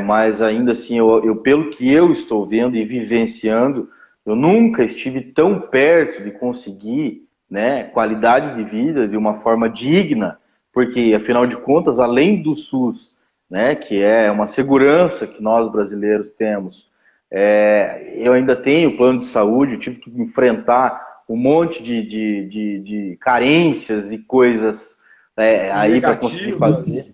mas ainda assim, pelo que eu estou vendo e vivenciando, eu nunca estive tão perto de conseguir, né, qualidade de vida de uma forma digna, porque, afinal de contas, além do SUS, né, que é uma segurança que nós brasileiros temos, eu ainda tenho plano de saúde, eu tive que enfrentar um monte de carências e coisas aí para conseguir fazer.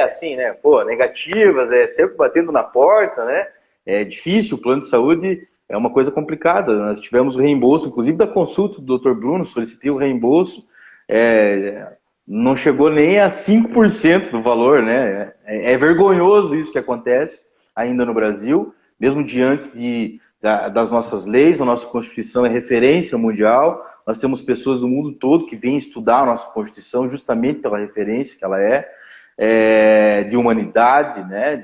Assim, né, negativas, sempre batendo na porta, né, é difícil, o plano de saúde é uma coisa complicada. Nós tivemos o reembolso, inclusive da consulta do Dr. Bruno, solicitei o reembolso, não chegou nem a 5% do valor, né? É vergonhoso isso que acontece ainda no Brasil, mesmo diante das nossas leis. A nossa Constituição é referência mundial, nós temos pessoas do mundo todo que vêm estudar a nossa Constituição justamente pela referência que ela de humanidade, né?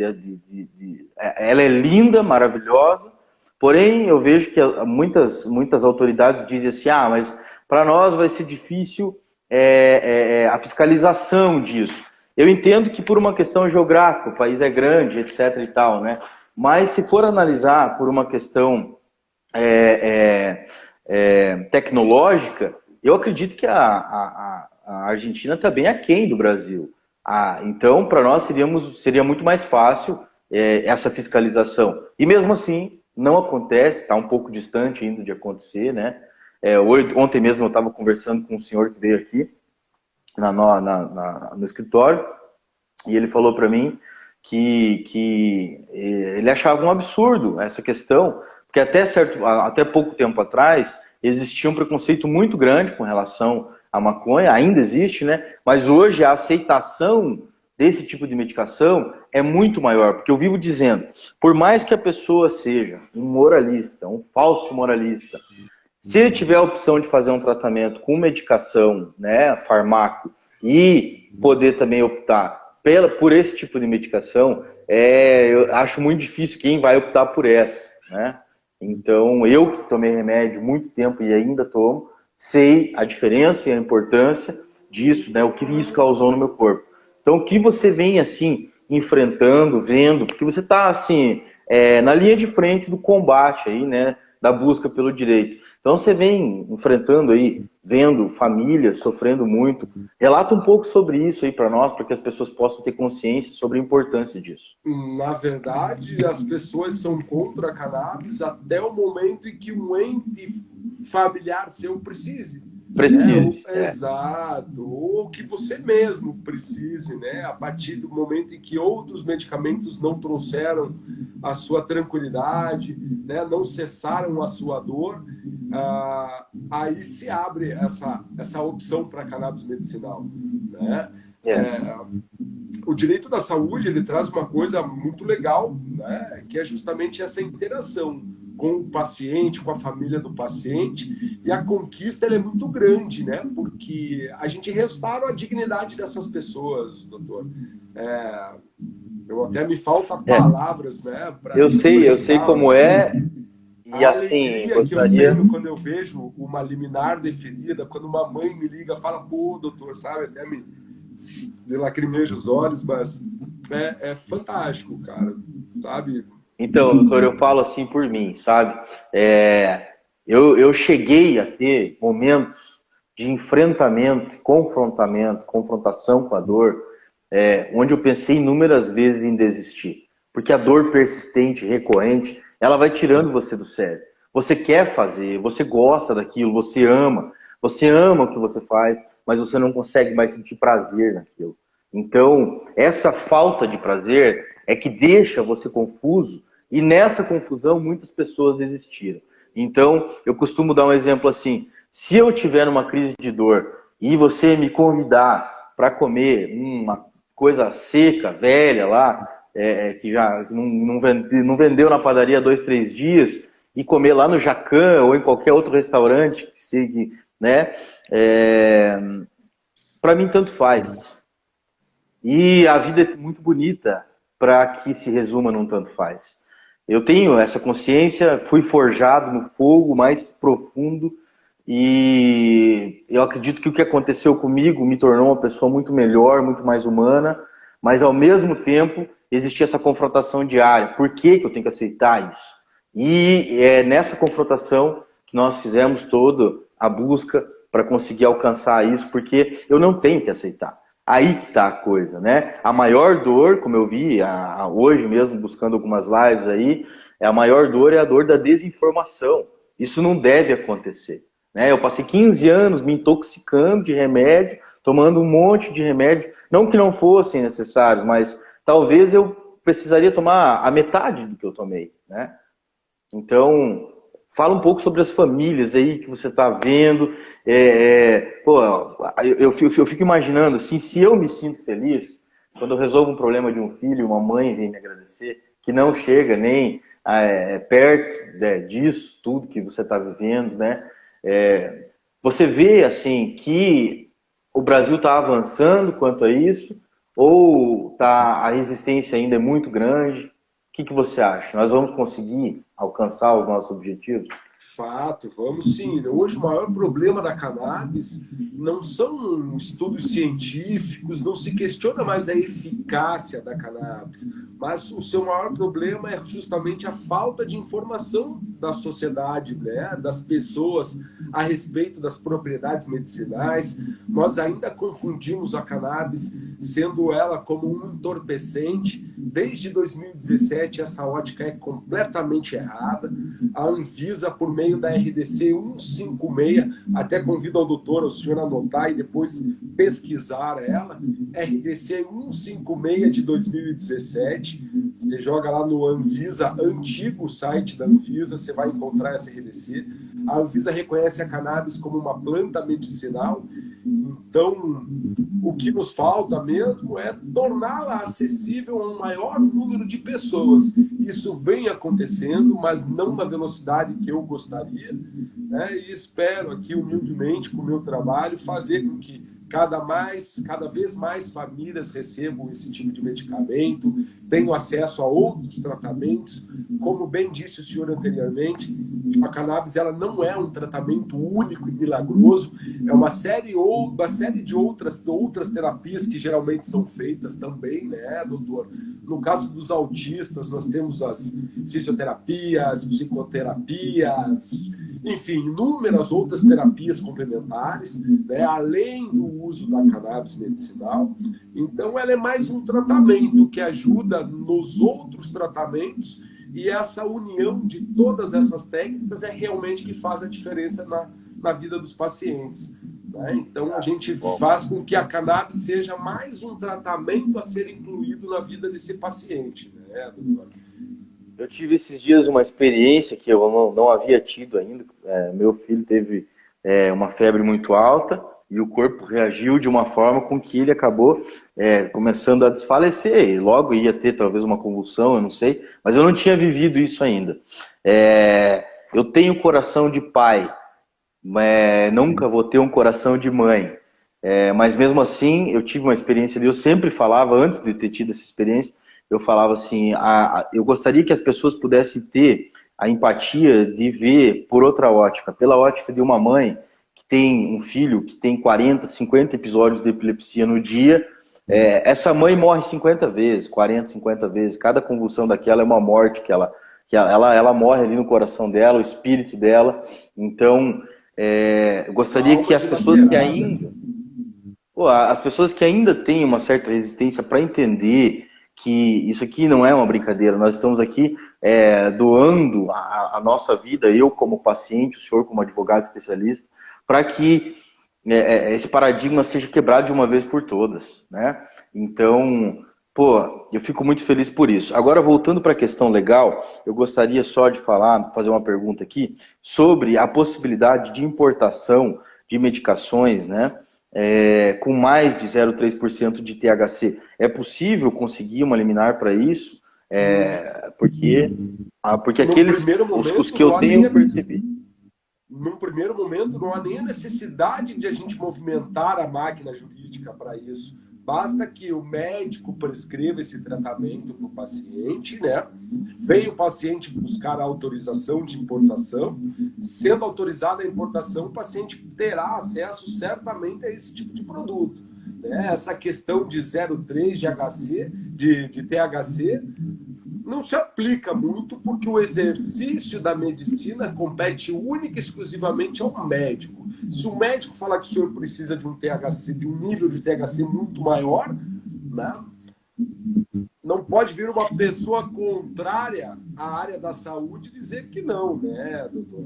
Ela é linda, maravilhosa. Porém, eu vejo que muitas autoridades dizem assim, mas para nós vai ser difícil a fiscalização disso. Eu entendo que por uma questão geográfica, o país é grande, etc. e tal, né? Mas se for analisar por uma questão tecnológica, eu acredito que a Argentina está bem aquém do Brasil. Então, para nós seria muito mais fácil essa fiscalização. E mesmo assim, não acontece, está um pouco distante ainda de acontecer, né? Ontem mesmo eu estava conversando com um senhor que veio aqui no escritório, e ele falou para mim que ele achava um absurdo essa questão, porque até pouco tempo atrás existia um preconceito muito grande com relação à maconha, ainda existe, né? Mas hoje a aceitação desse tipo de medicação é muito maior, porque eu vivo dizendo, por mais que a pessoa seja um moralista, um falso moralista, se ele tiver a opção de fazer um tratamento com medicação, né, fármaco, e poder também optar por esse tipo de medicação, eu acho muito difícil quem vai optar por essa, né? Então, eu que tomei remédio muito tempo e ainda tomo, sei a diferença e a importância disso, né, o que isso causou no meu corpo. Então, o que você vem, assim, enfrentando, vendo, porque você está, assim, na linha de frente do combate aí, né, da busca pelo direito. Então você vem enfrentando aí, vendo famílias sofrendo muito. Relata um pouco sobre isso aí para nós, para que as pessoas possam ter consciência sobre a importância disso. Na verdade, as pessoas são contra a cannabis até o momento em que um ente familiar seu precise. Né? Precise. Exato. Ou que você mesmo precise, né? A partir do momento em que outros medicamentos não trouxeram a sua tranquilidade, né? Não cessaram a sua dor, aí se abre essa opção para cannabis medicinal, né? O direito da saúde, ele traz uma coisa muito legal, né? Que é justamente essa interação com o paciente, com a família do paciente, e a conquista ela é muito grande, né? Porque a gente restaura a dignidade dessas pessoas, doutor. Eu até me falta palavras, né? Para Eu sei como é, e a assim, alegria que eu gostaria. tenho quando eu vejo uma liminar deferida, quando uma mãe me liga, fala, pô, doutor, sabe, até me lacrimeja os olhos, mas é fantástico, cara, sabe? Então, doutor, eu falo assim por mim, sabe? Eu cheguei a ter momentos de enfrentamento, confrontação com a dor, onde eu pensei inúmeras vezes em desistir. Porque a dor persistente, recorrente, ela vai tirando você do sério. Você quer fazer, você gosta daquilo, você ama o que você faz, mas você não consegue mais sentir prazer naquilo. Então, essa falta de prazer é que deixa você confuso, e nessa confusão muitas pessoas desistiram. Então, eu costumo dar um exemplo assim: se eu tiver uma crise de dor e você me convidar para comer uma coisa seca, velha lá, que já não vendeu na padaria 2, 3 dias, e comer lá no Jacan ou em qualquer outro restaurante que seja, né? Para mim tanto faz. E a vida é muito bonita para que se resuma num tanto faz. Eu tenho essa consciência, fui forjado no fogo mais profundo e eu acredito que o que aconteceu comigo me tornou uma pessoa muito melhor, muito mais humana, mas ao mesmo tempo existia essa confrontação diária. Por que eu tenho que aceitar isso? E é nessa confrontação que nós fizemos toda a busca para conseguir alcançar isso, porque eu não tenho que aceitar. Aí que tá a coisa, né? A maior dor, como eu vi hoje mesmo, buscando algumas lives aí, a maior dor é a dor da desinformação. Isso não deve acontecer, né? Eu passei 15 anos me intoxicando de remédio, tomando um monte de remédio, não que não fossem necessários, mas talvez eu precisaria tomar a metade do que eu tomei, né? Então, fala um pouco sobre as famílias aí que você está vendo. Pô, eu fico imaginando, assim, se eu me sinto feliz, quando eu resolvo um problema de um filho, uma mãe vem me agradecer, que não chega nem perto, né, disso tudo que você está vivendo, né? Você vê, assim, que o Brasil está avançando quanto a isso, ou a resistência ainda é muito grande? O que você acha? Nós vamos conseguir alcançar os nossos objetivos? Fato, vamos sim. Hoje o maior problema da cannabis não são estudos científicos, não se questiona mais a eficácia da cannabis, mas o seu maior problema é justamente a falta de informação da sociedade, né, das pessoas a respeito das propriedades medicinais. Nós ainda confundimos a cannabis, sendo ela como um entorpecente. Desde 2017 essa ótica é completamente errada. A Anvisa, por meio da RDC 156, até convido ao doutor, ao senhor anotar e depois pesquisar ela, RDC 156 de 2017, você joga lá no Anvisa, antigo site da Anvisa, você vai encontrar essa RDC. A Anvisa reconhece a cannabis como uma planta medicinal, então o que nos falta mesmo é torná-la acessível a um maior número de pessoas. Isso vem acontecendo, mas não na velocidade que eu gostaria, né? E espero aqui humildemente com o meu trabalho fazer com que cada vez mais famílias recebam esse tipo de medicamento, tenham acesso a outros tratamentos. Como bem disse o senhor anteriormente, a cannabis ela não é um tratamento único e milagroso, é uma série de outras terapias que geralmente são feitas também, né, doutor? No caso dos autistas, nós temos as fisioterapias, psicoterapias, enfim, inúmeras outras terapias complementares, né, além do uso da cannabis medicinal. Então, ela é mais um tratamento que ajuda nos outros tratamentos, e essa união de todas essas técnicas é realmente que faz a diferença na vida dos pacientes. Né? Então, a gente faz com que a cannabis seja mais um tratamento a ser incluído na vida desse paciente. Né, doutor? Eu tive esses dias uma experiência que eu não havia tido ainda. Meu filho teve uma febre muito alta e o corpo reagiu de uma forma com que ele acabou começando a desfalecer. E logo ia ter talvez uma convulsão, eu não sei, mas eu não tinha vivido isso ainda. Eu tenho coração de pai, nunca vou ter um coração de mãe. Mas mesmo assim, eu tive uma experiência ali. Eu sempre falava, antes de ter tido essa experiência, eu falava assim, eu gostaria que as pessoas pudessem ter a empatia de ver por outra ótica, pela ótica de uma mãe que tem um filho que tem 40, 50 episódios de epilepsia no dia. Essa mãe morre 50 vezes, 40, 50 vezes, cada convulsão daquela é uma morte ela morre ali no coração dela, o espírito dela. Então, eu gostaria que as pessoas que ainda... as pessoas que ainda têm uma certa resistência para entender que isso aqui não é uma brincadeira, nós estamos aqui doando a nossa vida, eu como paciente, o senhor como advogado especialista, para que esse paradigma seja quebrado de uma vez por todas, né? Então, eu fico muito feliz por isso. Agora, voltando para a questão legal, eu gostaria só de fazer uma pergunta aqui sobre a possibilidade de importação de medicações, né? Com mais de 0,3% de THC. É possível conseguir uma liminar para isso? Porque aqueles, os que eu tenho percebi. Num primeiro momento, não há nem a necessidade de a gente movimentar a máquina jurídica para isso. Basta que o médico prescreva esse tratamento para o paciente, né? Vem o paciente buscar a autorização de importação. Sendo autorizada a importação, o paciente terá acesso certamente a esse tipo de produto. Né? Essa questão de 0,3 de THC não se aplica muito, porque o exercício da medicina compete única e exclusivamente ao médico. Se o médico falar que o senhor precisa de um THC, de um nível de THC muito maior, né, não pode vir uma pessoa contrária à área da saúde dizer que não, né, doutor?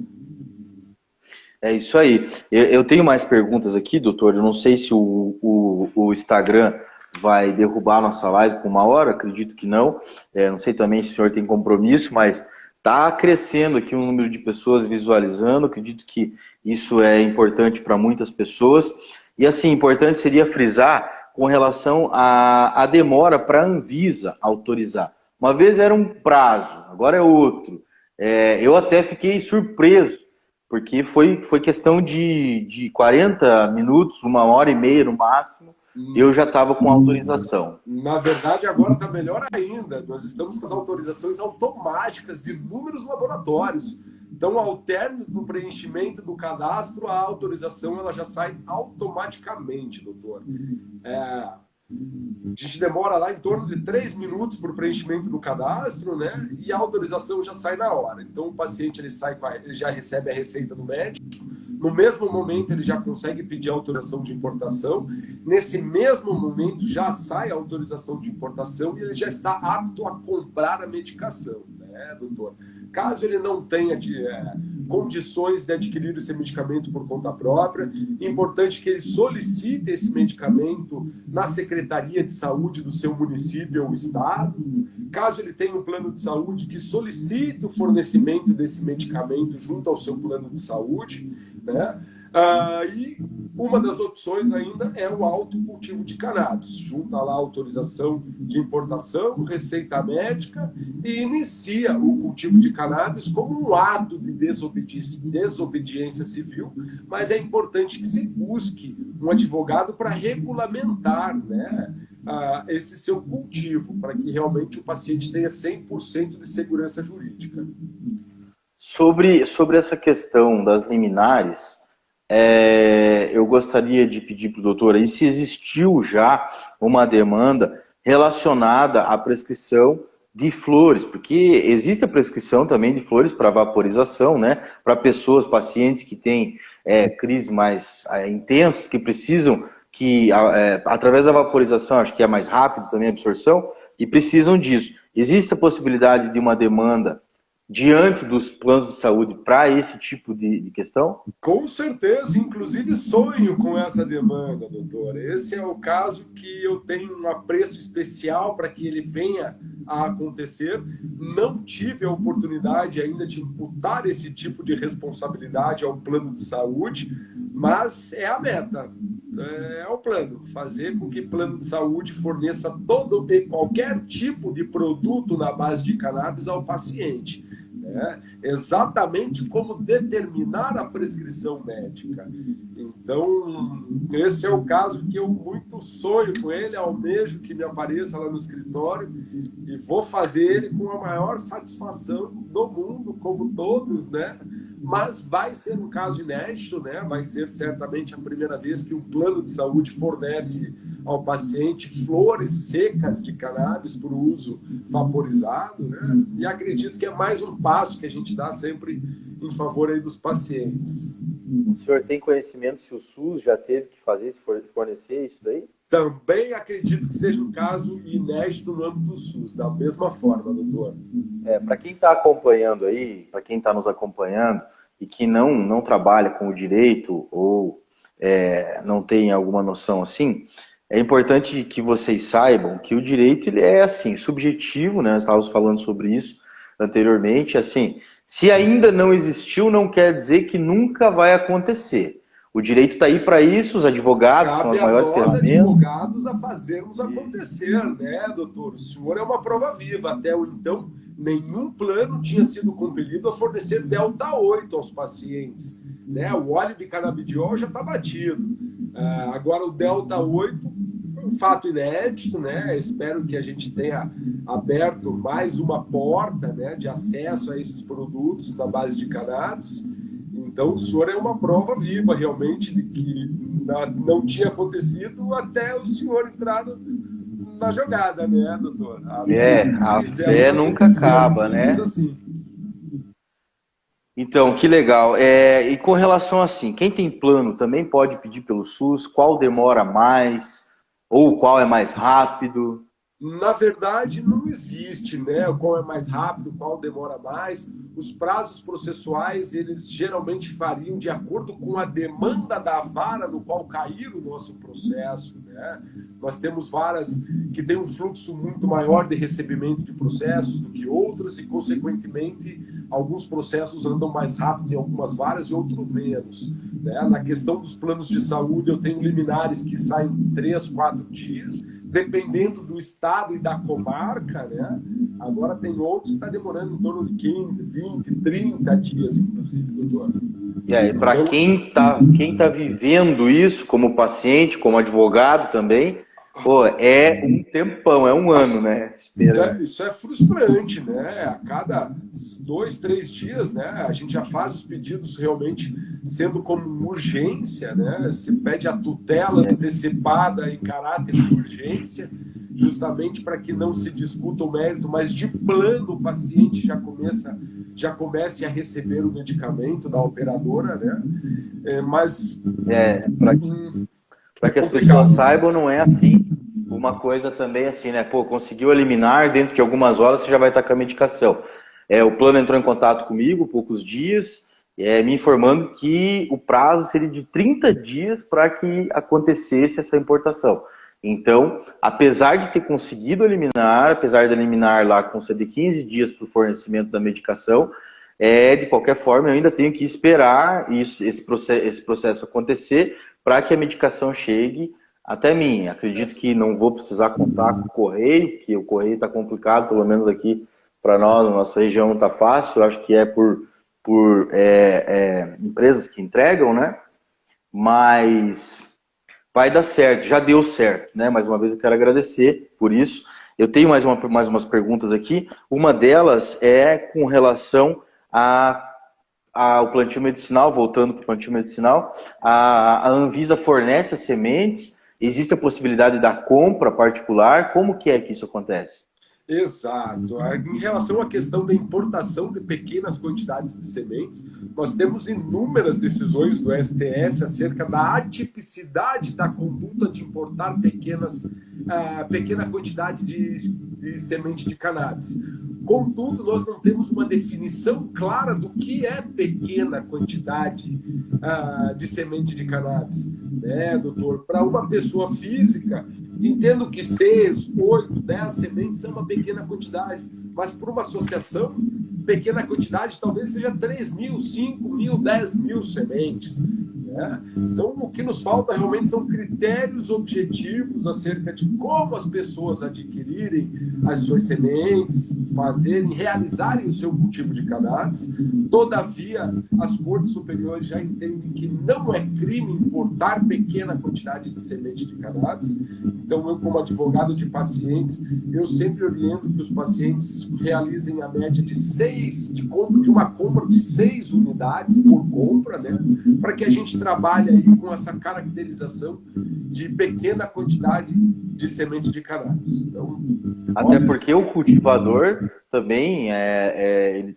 É isso aí. Eu tenho mais perguntas aqui, doutor. Eu não sei se o Instagram vai derrubar a nossa live com 1 hora, acredito que não. Não sei também se o senhor tem compromisso, mas está crescendo aqui o número de pessoas visualizando. Acredito que isso é importante para muitas pessoas. E assim, importante seria frisar com relação à demora para a Anvisa autorizar. Uma vez era um prazo, agora é outro. Eu até fiquei surpreso, porque foi questão de 40 minutos, 1 hora e meia no máximo, eu já estava com autorização. Na verdade, agora está melhor ainda. Nós estamos com as autorizações automáticas de inúmeros laboratórios. Então, ao término do preenchimento do cadastro, a autorização ela já sai automaticamente, doutor. A gente demora lá em torno de 3 minutos para o preenchimento do cadastro, né? E a autorização já sai na hora. Então, o paciente ele já recebe a receita do médico. No mesmo momento, ele já consegue pedir a autorização de importação. Nesse mesmo momento, já sai a autorização de importação e ele já está apto a comprar a medicação, né, doutor? Caso ele não tenha condições de adquirir esse medicamento por conta própria, é importante que ele solicite esse medicamento na Secretaria de Saúde do seu município ou estado. Caso ele tenha um plano de saúde, que solicite o fornecimento desse medicamento junto ao seu plano de saúde, né? E uma das opções ainda é o autocultivo de cannabis. Junta lá a autorização de importação, receita médica e inicia o cultivo de cannabis como um ato de desobediência civil, mas é importante que se busque um advogado para regulamentar, né, esse seu cultivo, para que realmente o paciente tenha 100% de segurança jurídica. Sobre essa questão das liminares, eu gostaria de pedir para o doutor aí se existiu já uma demanda relacionada à prescrição de flores, porque existe a prescrição também de flores para vaporização, né? Para pessoas, pacientes que têm crises mais intensas, que precisam que, através da vaporização, acho que é mais rápido também a absorção, e precisam disso. Existe a possibilidade de uma demanda diante dos planos de saúde para esse tipo de questão? Com certeza, inclusive sonho com essa demanda, doutor. Esse é o caso que eu tenho um apreço especial para que ele venha a acontecer. Não tive a oportunidade ainda de imputar esse tipo de responsabilidade ao plano de saúde, mas é a meta, é o plano, fazer com que o plano de saúde forneça todo e qualquer tipo de produto na base de cannabis ao paciente. Exatamente como determinar a prescrição médica. Então, esse é o caso que eu muito sonho com ele, almejo que me apareça lá no escritório e vou fazer ele com a maior satisfação do mundo, como todos, né? Mas vai ser um caso inédito, né? Vai ser certamente a primeira vez que um plano de saúde fornece ao paciente flores secas de cannabis para o uso vaporizado, né? E acredito que é mais um passo que a gente dá sempre em favor aí dos pacientes. O senhor tem conhecimento se o SUS já teve que fazer, fornecer isso daí? Também acredito que seja um caso inédito no âmbito do SUS, da mesma forma, doutor. Para quem está acompanhando aí, para quem está nos acompanhando e que não trabalha com o direito ou não tem alguma noção assim, é importante que vocês saibam que o direito ele é assim, subjetivo, né? Nós estávamos falando sobre isso anteriormente, assim, se ainda não existiu, não quer dizer que nunca vai acontecer. O direito está aí para isso, os advogados são as maiores ferramentas. Cabe a nós, advogados, a fazermos acontecer, né, doutor? O senhor é uma prova viva. Até então, nenhum plano tinha sido compelido a fornecer delta 8 aos pacientes. Né? O óleo de canabidiol já está batido. Agora, o delta 8 foi um fato inédito, né? Espero que a gente tenha aberto mais uma porta, né, de acesso a esses produtos na base de cannabis. Então, o senhor é uma prova viva, realmente, de que não tinha acontecido até o senhor entrar na jogada, né, doutor? A fé nunca acaba, né? Assim. Então, que legal. E com relação assim, quem tem plano também pode pedir pelo SUS? Qual demora mais? Ou qual é mais rápido? Na verdade, não existe, né? Qual é mais rápido, qual demora mais. Os prazos processuais, eles geralmente variam de acordo com a demanda da vara no qual cair o nosso processo, né? Nós temos varas que têm um fluxo muito maior de recebimento de processos do que outras e, consequentemente, alguns processos andam mais rápido em algumas varas e outros menos, né? Na questão dos planos de saúde, eu tenho liminares que saem em 3, 4 dias, dependendo do estado e da comarca, né? Agora tem outros que estão demorando em torno de 15, 20, 30 dias, inclusive, doutor. Para quem tá vivendo isso como paciente, como advogado também, é um tempão, é um ano, né? Isso é frustrante, né? A cada 2, 3 dias, né? A gente já faz os pedidos realmente sendo como urgência, né? Se pede a tutela antecipada em caráter de urgência, justamente para que não se discuta o mérito, mas de plano o paciente já comece a receber o medicamento da operadora, né? Para que as pessoas saibam, não é assim. Uma coisa também assim, né? Conseguiu eliminar, dentro de algumas horas você já vai estar com a medicação. O plano entrou em contato comigo, poucos dias, me informando que o prazo seria de 30 dias para que acontecesse essa importação. Então, apesar de ter conseguido eliminar, apesar de eliminar lá conceder 15 dias para o fornecimento da medicação, de qualquer forma eu ainda tenho que esperar esse processo acontecer para que a medicação chegue até mim. Acredito que não vou precisar contar com o correio, que o correio está complicado, pelo menos aqui para nós, na nossa região não está fácil. Eu acho que é por empresas que entregam, né? Mas vai dar certo, já deu certo, né? Mais uma vez eu quero agradecer por isso. Eu tenho mais umas perguntas aqui. Uma delas é com relação ao plantio medicinal, voltando para o plantio medicinal. A Anvisa fornece as sementes. Existe a possibilidade da compra particular? Como que é que isso acontece? Exato. Em relação à questão da importação de pequenas quantidades de sementes, nós temos inúmeras decisões do STF acerca da atipicidade da conduta de importar pequena quantidade de semente de cannabis. Contudo, nós não temos uma definição clara do que é pequena quantidade de semente de cannabis, né, doutor? Para uma pessoa física, entendo que 6, 8, 10 sementes são uma pequena quantidade, mas para uma associação, pequena quantidade talvez seja 3.000, 5.000, 10.000 sementes. Né? Então, o que nos falta realmente são critérios objetivos acerca de como as pessoas adquirirem as suas sementes, realizarem o seu cultivo de cannabis. Todavia, as cortes superiores já entendem que não é crime importar pequena quantidade de semente de cannabis. Então, eu, como advogado de pacientes, eu sempre oriento que os pacientes realizem a média de uma compra de 6 unidades por compra, né? Para que a gente trabalhe aí com essa caracterização de pequena quantidade de semente de cannabis. Então, até porque o cultivador também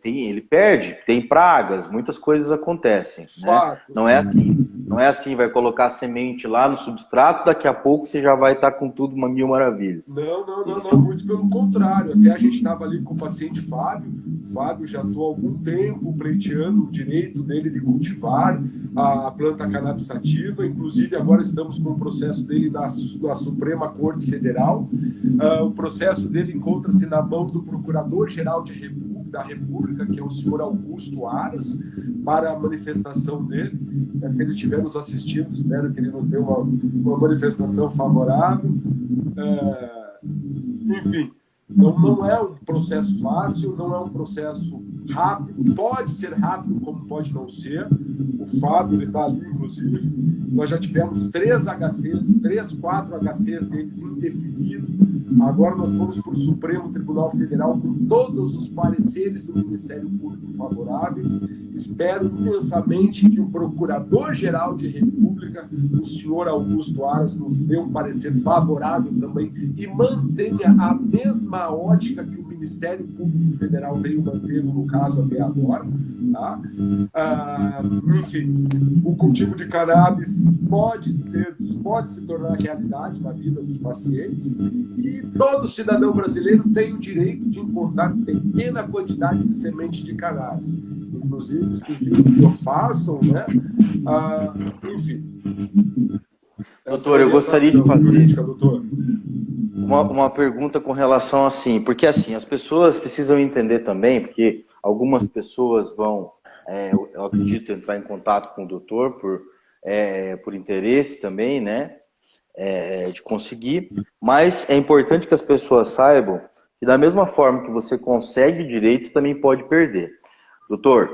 ele perde, tem pragas, muitas coisas acontecem. Né? Não é assim, vai colocar a semente lá no substrato, daqui a pouco você já vai estar com tudo uma mil maravilhas. Não, muito pelo contrário. Até a gente estava ali com o paciente Fábio. O Fábio já atua há algum tempo pleiteando o direito dele de cultivar a planta cannabis sativa. Inclusive, agora estamos com o processo dele na Suprema Corte Federal. O processo dele encontra-se na mão do Procurador-Geral da República, que é o senhor Augusto Aras, para a manifestação dele. Se ele estiver nos assistindo, espero que ele nos dê uma manifestação favorável. Enfim, então não é um processo fácil, não é um processo rápido, pode ser rápido como pode não ser. O Fábio está ali, inclusive, nós já tivemos 4 HCs deles indefinidos. Agora nós fomos para o Supremo Tribunal Federal com todos os pareceres do Ministério Público favoráveis. Espero imensamente que o Procurador-Geral de República, o senhor Augusto Aras, nos dê um parecer favorável também e mantenha a mesma ótica que o Ministério Público Federal veio mantendo no caso até agora. Tá? Enfim, o cultivo de cannabis pode se tornar realidade na vida dos pacientes e todo cidadão brasileiro tem o direito de importar pequena quantidade de semente de cannabis. Inclusive, sugiro que o façam, né? Enfim. Doutor, eu gostaria de fazer uma pergunta com relação assim, porque assim, as pessoas precisam entender também, porque algumas pessoas vão, eu acredito, entrar em contato com o doutor por interesse também, né? De conseguir, mas é importante que as pessoas saibam que da mesma forma que você consegue direitos, também pode perder. Doutor,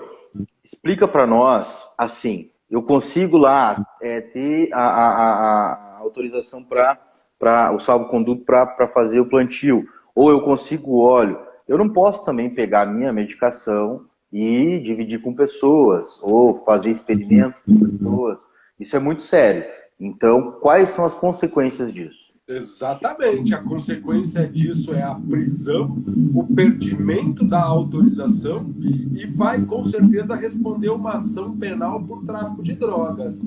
explica para nós, assim, eu consigo lá ter a autorização para o salvo-conduto para fazer o plantio, ou eu consigo óleo. Eu não posso também pegar a minha medicação e dividir com pessoas, ou fazer experimentos com pessoas. Isso é muito sério. Então, quais são as consequências disso? Exatamente. A consequência disso é a prisão, o perdimento da autorização e vai, com certeza, responder uma ação penal por tráfico de drogas.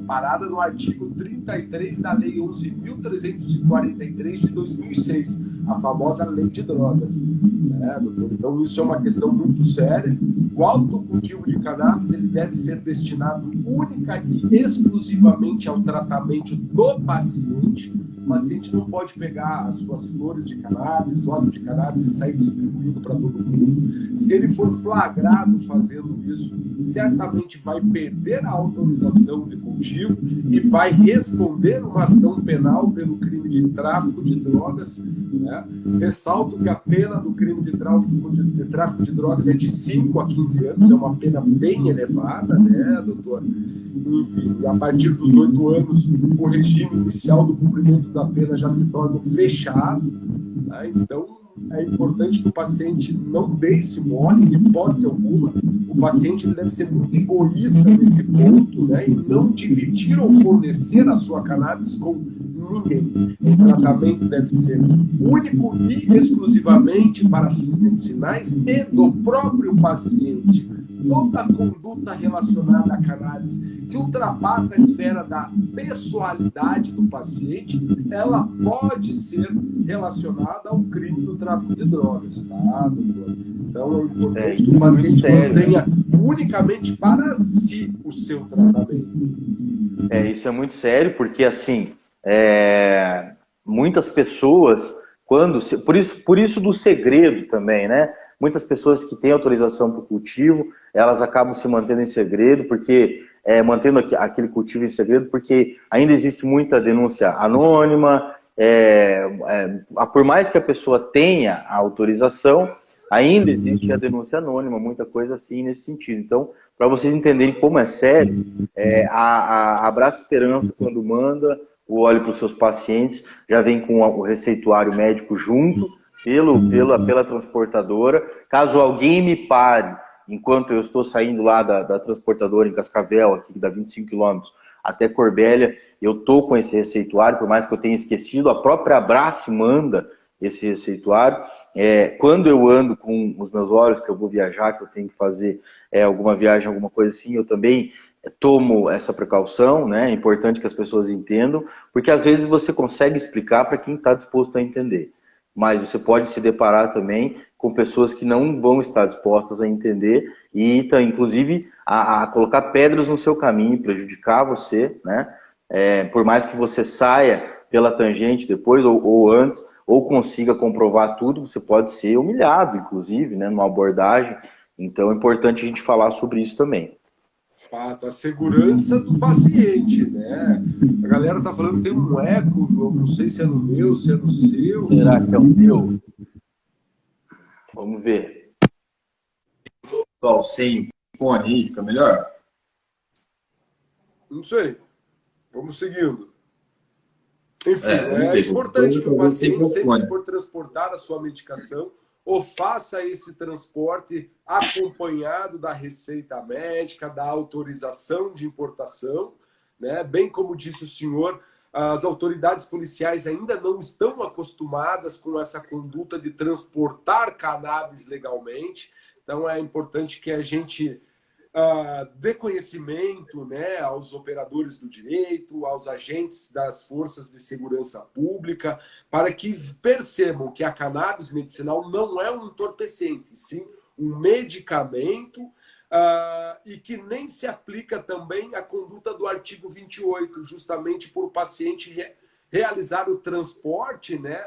Parada no artigo 33 da Lei 11.343 de 2006, a famosa Lei de Drogas. Doutor? Então, isso é uma questão muito séria. O autocultivo de cannabis ele deve ser destinado única e exclusivamente ao tratamento do paciente. O paciente não pode pegar as suas flores de cannabis, óleo de cannabis e sair distribuindo para todo mundo. Se ele for flagrado fazendo isso, certamente vai perder a autorização de cultivo e vai responder uma ação penal pelo crime de tráfico de drogas. Ressalto que a pena do crime de tráfico de drogas é de 5 a 15 anos, é uma pena bem elevada, né, doutor? Enfim, a partir dos 8 anos, o regime inicial do cumprimento da pena já se torna fechado. Então, é importante que o paciente não dê esse mole, em hipótese alguma. O paciente deve ser muito egoísta nesse ponto, né? E não dividir ou fornecer a sua cannabis com ninguém. O tratamento deve ser único e exclusivamente para fins medicinais e do próprio paciente. Toda conduta relacionada à cannabis que ultrapassa a esfera da pessoalidade do paciente, ela pode ser relacionada ao crime do tráfico de drogas, tá, doutor? Então é importante que o paciente mantenha unicamente para si o seu tratamento. Isso é muito sério, porque assim, muitas pessoas, por isso do segredo também, né? Muitas pessoas que têm autorização para o cultivo, elas acabam se mantendo em segredo, porque mantendo aquele cultivo em segredo, porque ainda existe muita denúncia anônima, por mais que a pessoa tenha a autorização, ainda existe a denúncia anônima, muita coisa assim nesse sentido. Então, para vocês entenderem como é sério, a Abraça Esperança, quando manda o óleo para os seus pacientes, já vem com o receituário médico junto, pela transportadora. Caso alguém me pare, enquanto eu estou saindo lá da transportadora em Cascavel, aqui que dá 25 quilômetros, até Corbélia, eu estou com esse receituário, por mais que eu tenha esquecido, a própria Abrace manda esse receituário. Quando eu ando com os meus óleos, que eu vou viajar, que eu tenho que fazer alguma viagem, alguma coisa assim, eu também tomo essa precaução, né? É importante que as pessoas entendam, porque às vezes você consegue explicar para quem está disposto a entender, mas você pode se deparar também com pessoas que não vão estar dispostas a entender e, inclusive, a colocar pedras no seu caminho, prejudicar você, né? Por mais que você saia pela tangente depois ou antes, ou consiga comprovar tudo, você pode ser humilhado, inclusive, né, numa abordagem. Então é importante a gente falar sobre isso também. Fato, a segurança do paciente, né? A galera tá falando que tem um eco, João, não sei se é no meu, se é no seu. Será que é o meu? Vamos ver. Pessoal, sem fone aí, fica melhor? Não sei. Vamos seguindo. Enfim, é ver. importante que o paciente, sempre que for transportar a sua medicação, ou faça esse transporte acompanhado da receita médica, da autorização de importação, né? Bem como disse o senhor, as autoridades policiais ainda não estão acostumadas com essa conduta de transportar cannabis legalmente, então é importante que a gente dê conhecimento, né, aos operadores do direito, aos agentes das forças de segurança pública, para que percebam que a cannabis medicinal não é um entorpecente, sim um medicamento, e que nem se aplica também a conduta do artigo 28, justamente por o paciente realizar o transporte, né,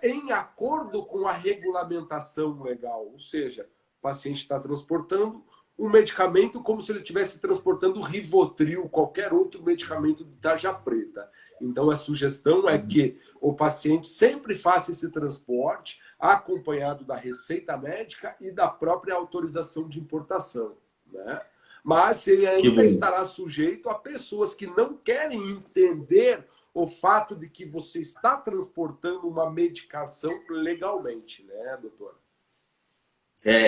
em acordo com a regulamentação legal, ou seja, o paciente está transportando um medicamento como se ele estivesse transportando Rivotril, qualquer outro medicamento de tarja preta. Então, a sugestão é que o paciente sempre faça esse transporte acompanhado da receita médica e da própria autorização de importação, né? Mas ele ainda estará sujeito a pessoas que não querem entender o fato de que você está transportando uma medicação legalmente, né, doutor?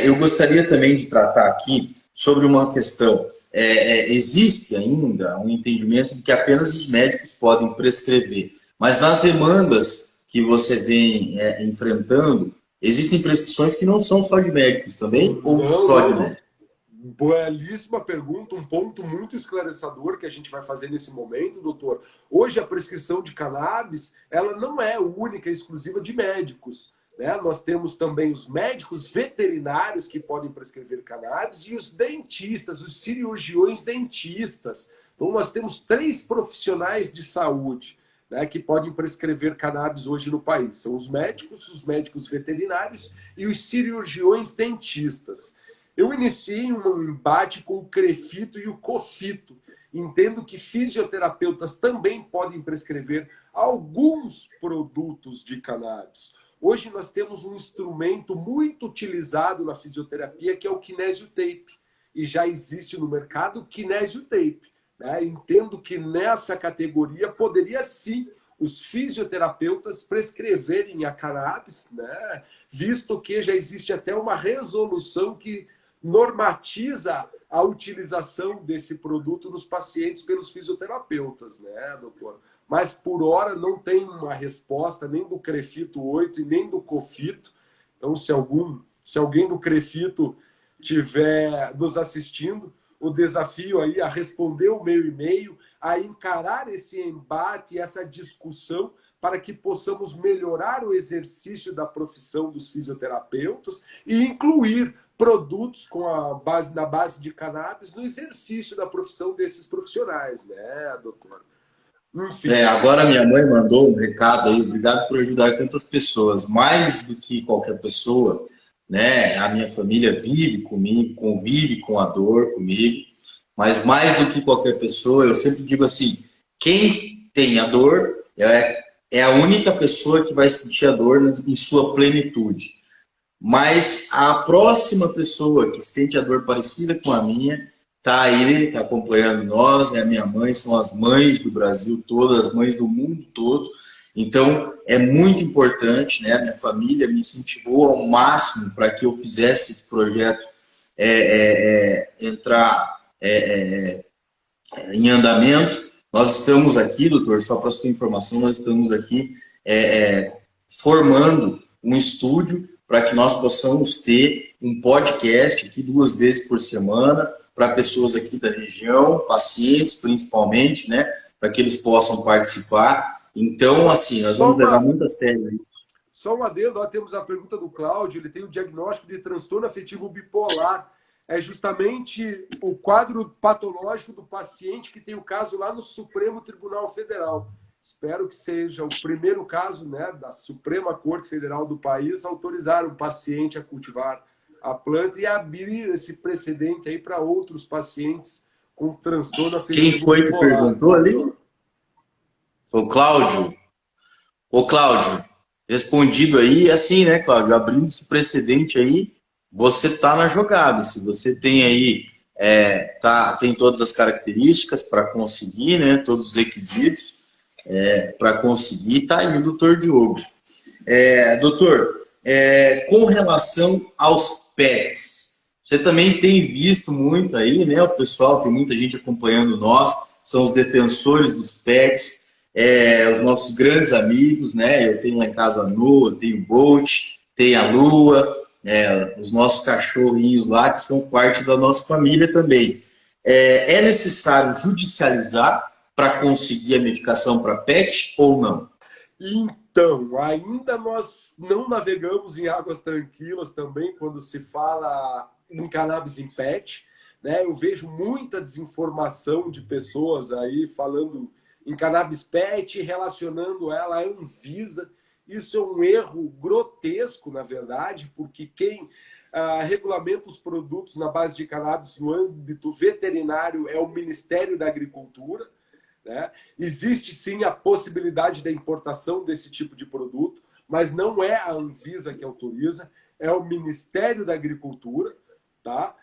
Eu gostaria também de tratar aqui sobre uma questão. Existe ainda um entendimento de que apenas os médicos podem prescrever, mas nas demandas que você vem enfrentando, existem prescrições que não são só de médicos também, ou só de médicos? Belíssima pergunta, um ponto muito esclarecedor que a gente vai fazer nesse momento, doutor. Hoje a prescrição de cannabis, ela não é única e exclusiva de médicos, né? Nós temos também os médicos veterinários que podem prescrever cannabis e os dentistas, os cirurgiões dentistas. Então nós temos 3 profissionais de saúde, né, que podem prescrever cannabis hoje no país. São os médicos veterinários e os cirurgiões dentistas. Eu iniciei um embate com o crefito e o cofito. Entendo que fisioterapeutas também podem prescrever alguns produtos de cannabis. Hoje nós temos um instrumento muito utilizado na fisioterapia, que é o kinésio tape. E já existe no mercado o kinésio tape, né? Entendo que nessa categoria poderia sim os fisioterapeutas prescreverem a cannabis, né? Visto que já existe até uma resolução que normatiza a utilização desse produto nos pacientes pelos fisioterapeutas, né, doutor? Mas, por hora, não tem uma resposta nem do CREFITO 8 e nem do COFITO. Então, se alguém do CREFITO estiver nos assistindo, o desafio aí a responder o meu e-mail, a encarar esse embate, essa discussão, para que possamos melhorar o exercício da profissão dos fisioterapeutas e incluir produtos na base de cannabis no exercício da profissão desses profissionais, né, doutor? Enfim. Agora minha mãe mandou um recado aí, obrigado por ajudar tantas pessoas. Mais do que qualquer pessoa, né? A minha família vive comigo, convive com a dor comigo, mas mais do que qualquer pessoa, eu sempre digo assim, quem tem a dor é a única pessoa que vai sentir a dor em sua plenitude. Mas a próxima pessoa que sente a dor parecida com a minha, está aí, está acompanhando nós, é a minha mãe, são as mães do Brasil todo, as mães do mundo todo. Então, é muito importante, né? A minha família me incentivou ao máximo para que eu fizesse esse projeto entrar em andamento. Nós estamos aqui, doutor, só para sua informação, nós estamos aqui formando um estúdio para que nós possamos ter um podcast aqui 2 vezes por semana para pessoas aqui da região, pacientes principalmente, né, para que eles possam participar. Então, assim, nós vamos levar muito a sério. Só um adendo, ó, temos a pergunta do Cláudio, ele tem o diagnóstico de transtorno afetivo bipolar. É justamente o quadro patológico do paciente que tem o caso lá no Supremo Tribunal Federal. Espero que seja o primeiro caso, né, da Suprema Corte Federal do país autorizar um paciente a cultivar a planta e abrir esse precedente aí para outros pacientes com transtorno afetivo bipolar. Quem foi que perguntou ali? Foi o Cláudio. Ô, Cláudio, respondido aí, assim, né, Cláudio? Abrindo esse precedente aí, você tá na jogada. Se você tem aí, tem todas as características para conseguir, né, todos os requisitos, para conseguir, tá aí o doutor Diogo. Doutor, com relação aos pets, você também tem visto muito aí, né? O pessoal, tem muita gente acompanhando nós, são os defensores dos pets, os nossos grandes amigos, né? Eu tenho lá em casa a Noa, eu tenho o Bolt, tem a Lua, os nossos cachorrinhos lá, que são parte da nossa família também. É necessário judicializar para conseguir a medicação para pet ou não? Então, ainda nós não navegamos em águas tranquilas também quando se fala em cannabis em pet, né? Eu vejo muita desinformação de pessoas aí falando em cannabis pet e relacionando ela à Anvisa. Isso é um erro grotesco, na verdade, porque quem regulamenta os produtos na base de cannabis no âmbito veterinário é o Ministério da Agricultura, né? Existe sim a possibilidade da importação desse tipo de produto, mas não é a Anvisa que autoriza, é o Ministério da Agricultura, tá?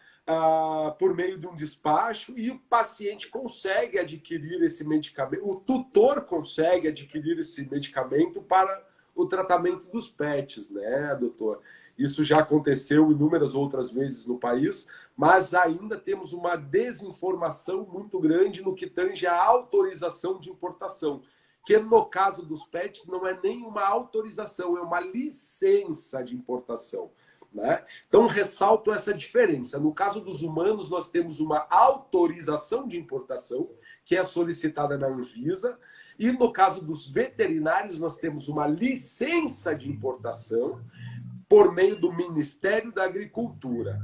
Por meio de um despacho, e o paciente consegue adquirir esse medicamento, o tutor consegue adquirir esse medicamento para o tratamento dos pets, né, doutor? Isso já aconteceu inúmeras outras vezes no país, mas ainda temos uma desinformação muito grande no que tange à autorização de importação, que no caso dos pets não é nem uma autorização, é uma licença de importação, né? Então, ressalto essa diferença. No caso dos humanos, nós temos uma autorização de importação, que é solicitada na Anvisa, e no caso dos veterinários, nós temos uma licença de importação, por meio do Ministério da Agricultura.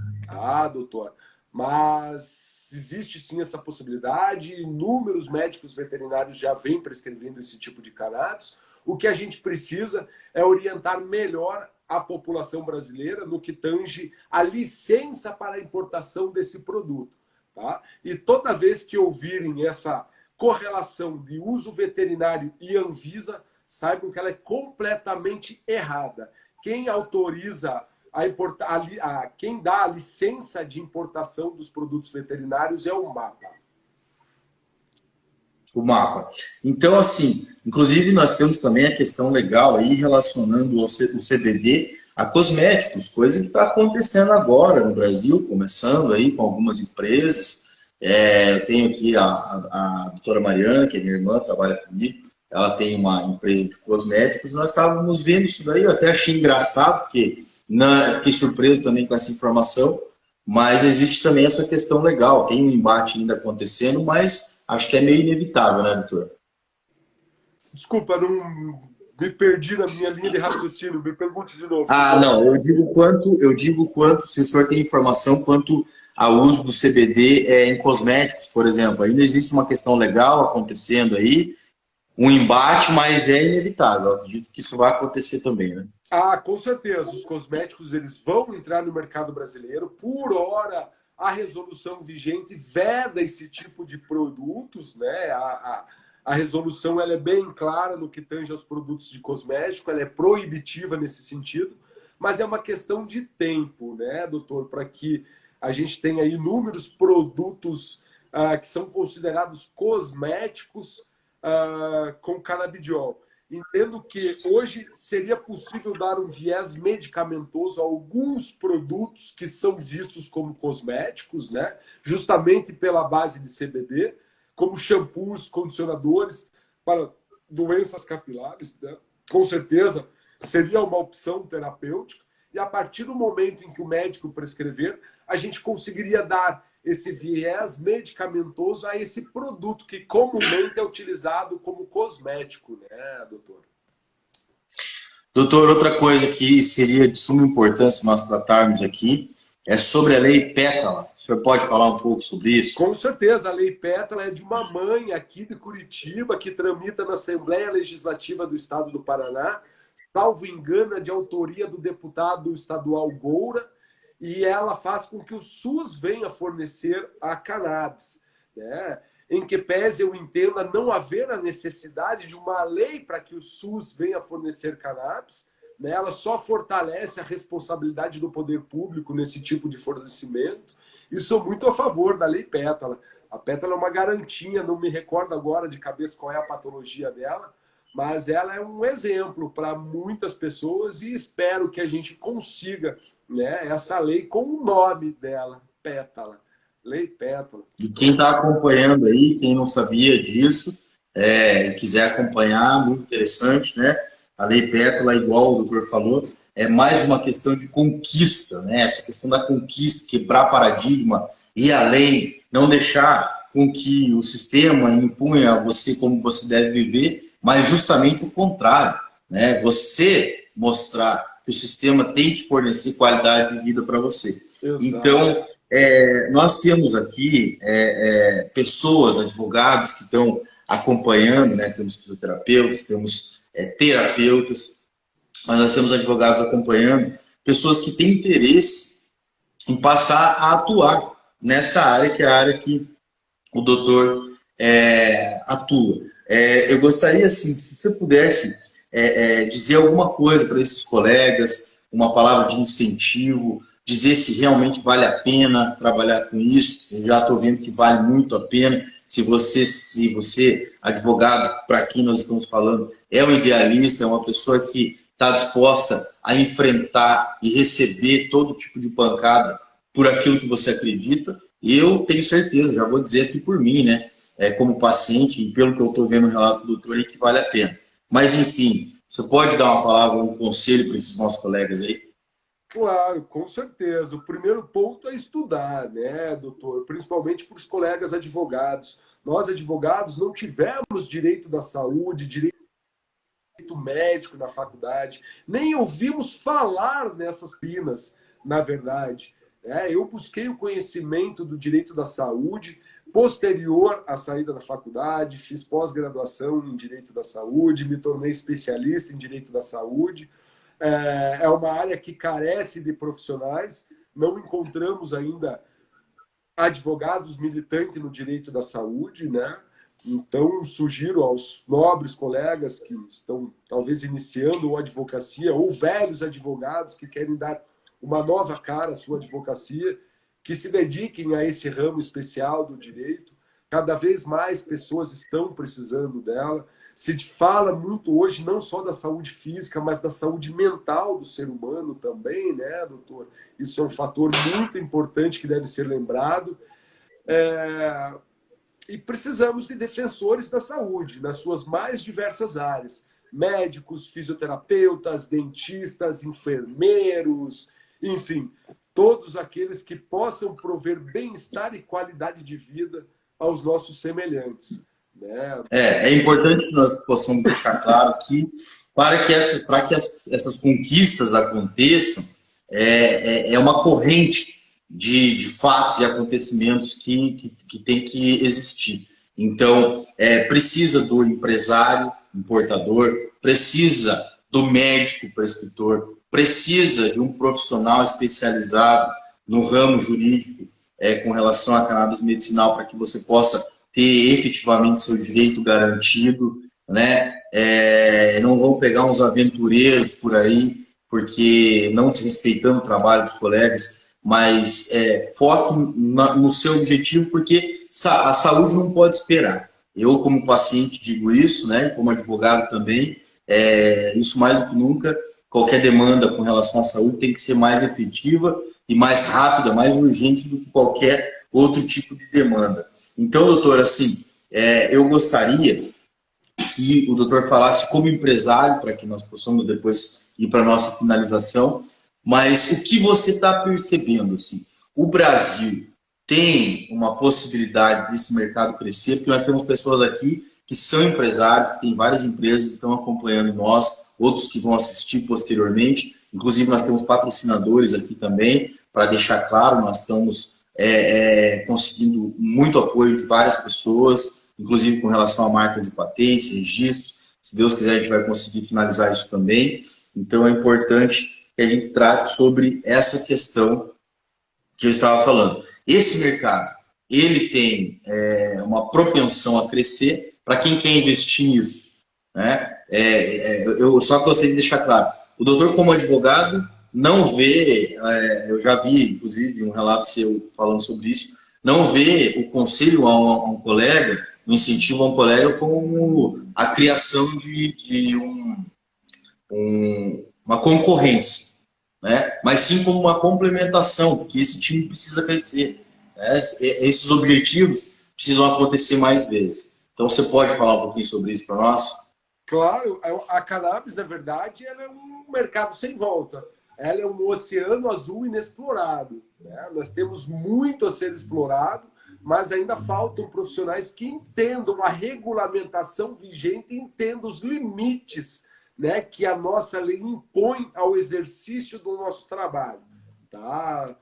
Doutor? Mas existe sim essa possibilidade, inúmeros médicos veterinários já vêm prescrevendo esse tipo de cannabis. O que a gente precisa é orientar melhor a população brasileira no que tange a licença para a importação desse produto. Tá? E toda vez que ouvirem essa correlação de uso veterinário e Anvisa, saibam que ela é completamente errada. Quem autoriza quem dá a licença de importação dos produtos veterinários é o MAPA. o mapa. Então, assim, inclusive nós temos também a questão legal aí relacionando o CBD a cosméticos, coisa que está acontecendo agora no Brasil, começando aí com algumas empresas. Eu tenho aqui a doutora Mariana, que é minha irmã, trabalha comigo, ela tem uma empresa de cosméticos, nós estávamos vendo isso daí, eu até achei engraçado, porque fiquei surpreso também com essa informação, mas existe também essa questão legal, tem um embate ainda acontecendo, mas acho que é meio inevitável, né, doutor? Desculpa, não me perdi na minha linha de raciocínio. Me pergunte de novo. Ah, não, eu digo quanto, se o senhor tem informação, quanto ao uso do CBD em cosméticos, por exemplo. Ainda existe uma questão legal acontecendo aí, um embate, mas é inevitável. Eu acredito que isso vai acontecer também, né? Ah, com certeza. Os cosméticos eles vão entrar no mercado brasileiro. Por hora, a resolução vigente veda esse tipo de produtos, né? A resolução ela é bem clara no que tange aos produtos de cosmético, ela é proibitiva nesse sentido, mas é uma questão de tempo, né, doutor, para que a gente tenha aí inúmeros produtos que são considerados cosméticos com canabidiol. Entendo que hoje seria possível dar um viés medicamentoso a alguns produtos que são vistos como cosméticos, né? Justamente pela base de CBD, como shampoos, condicionadores para doenças capilares, né? Com certeza seria uma opção terapêutica. E a partir do momento em que o médico prescrever, a gente conseguiria dar esse viés medicamentoso a esse produto que comumente é utilizado como cosmético, né, doutor? Doutor, outra coisa que seria de suma importância nós tratarmos aqui é sobre a lei Pétala. O senhor pode falar um pouco sobre isso? Com certeza, a lei Pétala é de uma mãe aqui de Curitiba que tramita na Assembleia Legislativa do Estado do Paraná, salvo engano, é de autoria do deputado estadual Goura, e ela faz com que o SUS venha fornecer a cannabis, né? Em que pese eu entenda não haver a necessidade de uma lei para que o SUS venha fornecer cannabis, né? Ela só fortalece a responsabilidade do poder público nesse tipo de fornecimento, e sou muito a favor da lei Pétala. A Pétala é uma garantia, não me recordo agora de cabeça qual é a patologia dela, mas ela é um exemplo para muitas pessoas e espero que a gente consiga, né, essa lei com o nome dela, Pétala. Lei Pétala. E quem está acompanhando aí, quem não sabia disso, e quiser acompanhar, muito interessante, né? A lei Pétala, igual o doutor falou, é mais uma questão de conquista, né? Essa questão da conquista, quebrar paradigma, ir além, não deixar com que o sistema impunha a você como você deve viver, mas justamente o contrário, né? Você mostrar que o sistema tem que fornecer qualidade de vida para você. Exato. Então, nós temos aqui pessoas, advogados que estão acompanhando, né? Temos fisioterapeutas, temos terapeutas, mas nós temos advogados acompanhando, pessoas que têm interesse em passar a atuar nessa área, que é a área que o doutor atua. Eu gostaria, assim, se você pudesse dizer alguma coisa para esses colegas, uma palavra de incentivo, dizer se realmente vale a pena trabalhar com isso. Eu já estou vendo que vale muito a pena. Se você, advogado, para quem nós estamos falando, é um idealista, é uma pessoa que está disposta a enfrentar e receber todo tipo de pancada por aquilo que você acredita, eu tenho certeza, já vou dizer aqui por mim, né? Como paciente, e pelo que eu estou vendo no relato do doutor, que vale a pena. Mas, enfim, você pode dar uma palavra, um conselho para esses nossos colegas aí? Claro, com certeza. O primeiro ponto é estudar, né, doutor? Principalmente para os colegas advogados. Nós, advogados, não tivemos direito da saúde, direito médico na faculdade, nem ouvimos falar nessas pinas, na verdade. Eu busquei o conhecimento do direito da saúde posterior à saída da faculdade, fiz pós-graduação em direito da saúde, me tornei especialista em direito da saúde. É uma área que carece de profissionais, não encontramos ainda advogados militantes no direito da saúde, né? Então, sugiro aos nobres colegas que estão talvez iniciando a advocacia, ou velhos advogados que querem dar uma nova cara à sua advocacia, que se dediquem a esse ramo especial do direito. cada vez mais pessoas estão precisando dela. Se fala muito hoje não só da saúde física, mas da saúde mental do ser humano também, né, doutor? Isso é um fator muito importante que deve ser lembrado. E precisamos de defensores da saúde, nas suas mais diversas áreas. Médicos, fisioterapeutas, dentistas, enfermeiros, enfim, todos aqueles que possam prover bem-estar e qualidade de vida aos nossos semelhantes. Né? É importante que nós possamos deixar claro que para que essas conquistas aconteçam, é uma corrente de fatos e acontecimentos que tem que existir. Então, precisa do empresário, importador, precisa do médico prescritor, precisa de um profissional especializado no ramo jurídico com relação à cannabis medicinal para que você possa ter efetivamente seu direito garantido, né? Não vão pegar uns aventureiros por aí, porque não desrespeitando o trabalho dos colegas, mas foque no seu objetivo, porque a saúde não pode esperar. Eu, como paciente, digo isso, né? Como advogado também, isso mais do que nunca, qualquer demanda com relação à saúde tem que ser mais efetiva e mais rápida, mais urgente do que qualquer outro tipo de demanda. Então, doutor, assim, eu gostaria que o doutor falasse como empresário, para que nós possamos depois ir para a nossa finalização, mas o que você está percebendo? Assim, o Brasil tem uma possibilidade desse mercado crescer, porque nós temos pessoas aqui que são empresários, que têm várias empresas, estão acompanhando nós, outros que vão assistir posteriormente, inclusive nós temos patrocinadores aqui também, para deixar claro, nós estamos conseguindo muito apoio de várias pessoas, inclusive com relação a marcas e patentes, registros. Se Deus quiser, a gente vai conseguir finalizar isso também. Então, é importante que a gente trate sobre essa questão que eu estava falando. Esse mercado, ele tem uma propensão a crescer para quem quer investir nisso, né? Eu só gostaria de deixar claro, o doutor, como advogado, não vê, eu já vi, inclusive, um relato seu falando sobre isso, não vê o conselho a um colega, o incentivo a um colega como a criação de uma concorrência, né? Mas sim como uma complementação, porque esse time precisa crescer, né? Esses objetivos precisam acontecer mais vezes. Então, você pode falar um pouquinho sobre isso para nós? Claro, a cannabis, na verdade, ela é um mercado sem volta. Ela é um oceano azul inexplorado. Né? Nós temos muito a ser explorado, mas ainda faltam profissionais que entendam a regulamentação vigente e entendam os limites, né, que a nossa lei impõe ao exercício do nosso trabalho. Tá?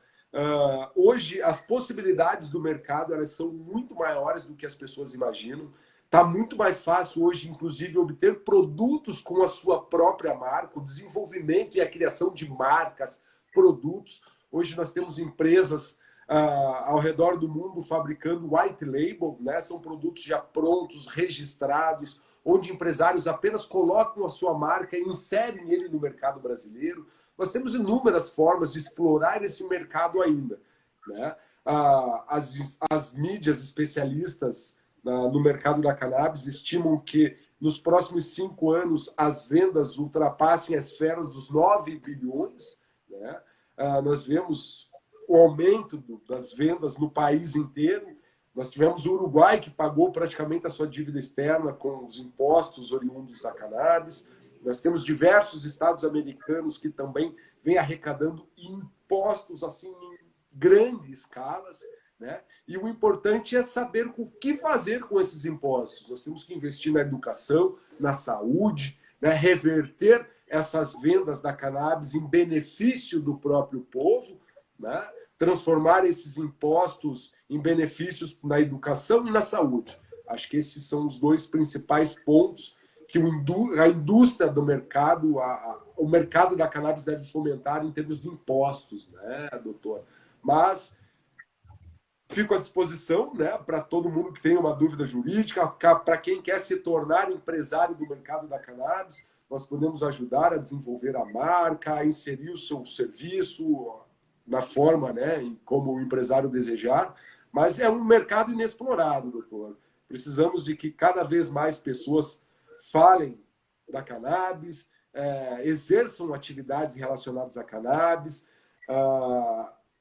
Hoje, as possibilidades do mercado elas são muito maiores do que as pessoas imaginam. Está muito mais fácil hoje, inclusive, obter produtos com a sua própria marca, o desenvolvimento e a criação de marcas, produtos. Hoje nós temos empresas ao redor do mundo fabricando white label, né? São produtos já prontos, registrados, onde empresários apenas colocam a sua marca e inserem ele no mercado brasileiro. Nós temos inúmeras formas de explorar esse mercado ainda, né? As mídias especialistas no mercado da cannabis estimam que nos próximos 5 anos as vendas ultrapassem as esferas dos 9 bilhões. Né? Nós vemos o aumento das vendas no país inteiro. Nós tivemos o Uruguai, que pagou praticamente a sua dívida externa com os impostos oriundos da cannabis. Nós temos diversos estados americanos que também vêm arrecadando impostos assim, em grandes escalas. Né? E o importante é saber o que fazer com esses impostos. Nós temos que investir na educação, na saúde, né? Reverter essas vendas da cannabis em benefício do próprio povo, né? Transformar esses impostos em benefícios na educação e na saúde. Acho que esses são os dois principais pontos que a indústria do mercado, o mercado da cannabis deve fomentar em termos de impostos, né, doutor? Mas fico à disposição, né, para todo mundo que tem uma dúvida jurídica, para quem quer se tornar empresário do mercado da cannabis, nós podemos ajudar a desenvolver a marca, a inserir o seu serviço na forma, né, como o empresário desejar, Mas é um mercado inexplorado, doutor. Precisamos de que cada vez mais pessoas falem da cannabis, exerçam atividades relacionadas à cannabis.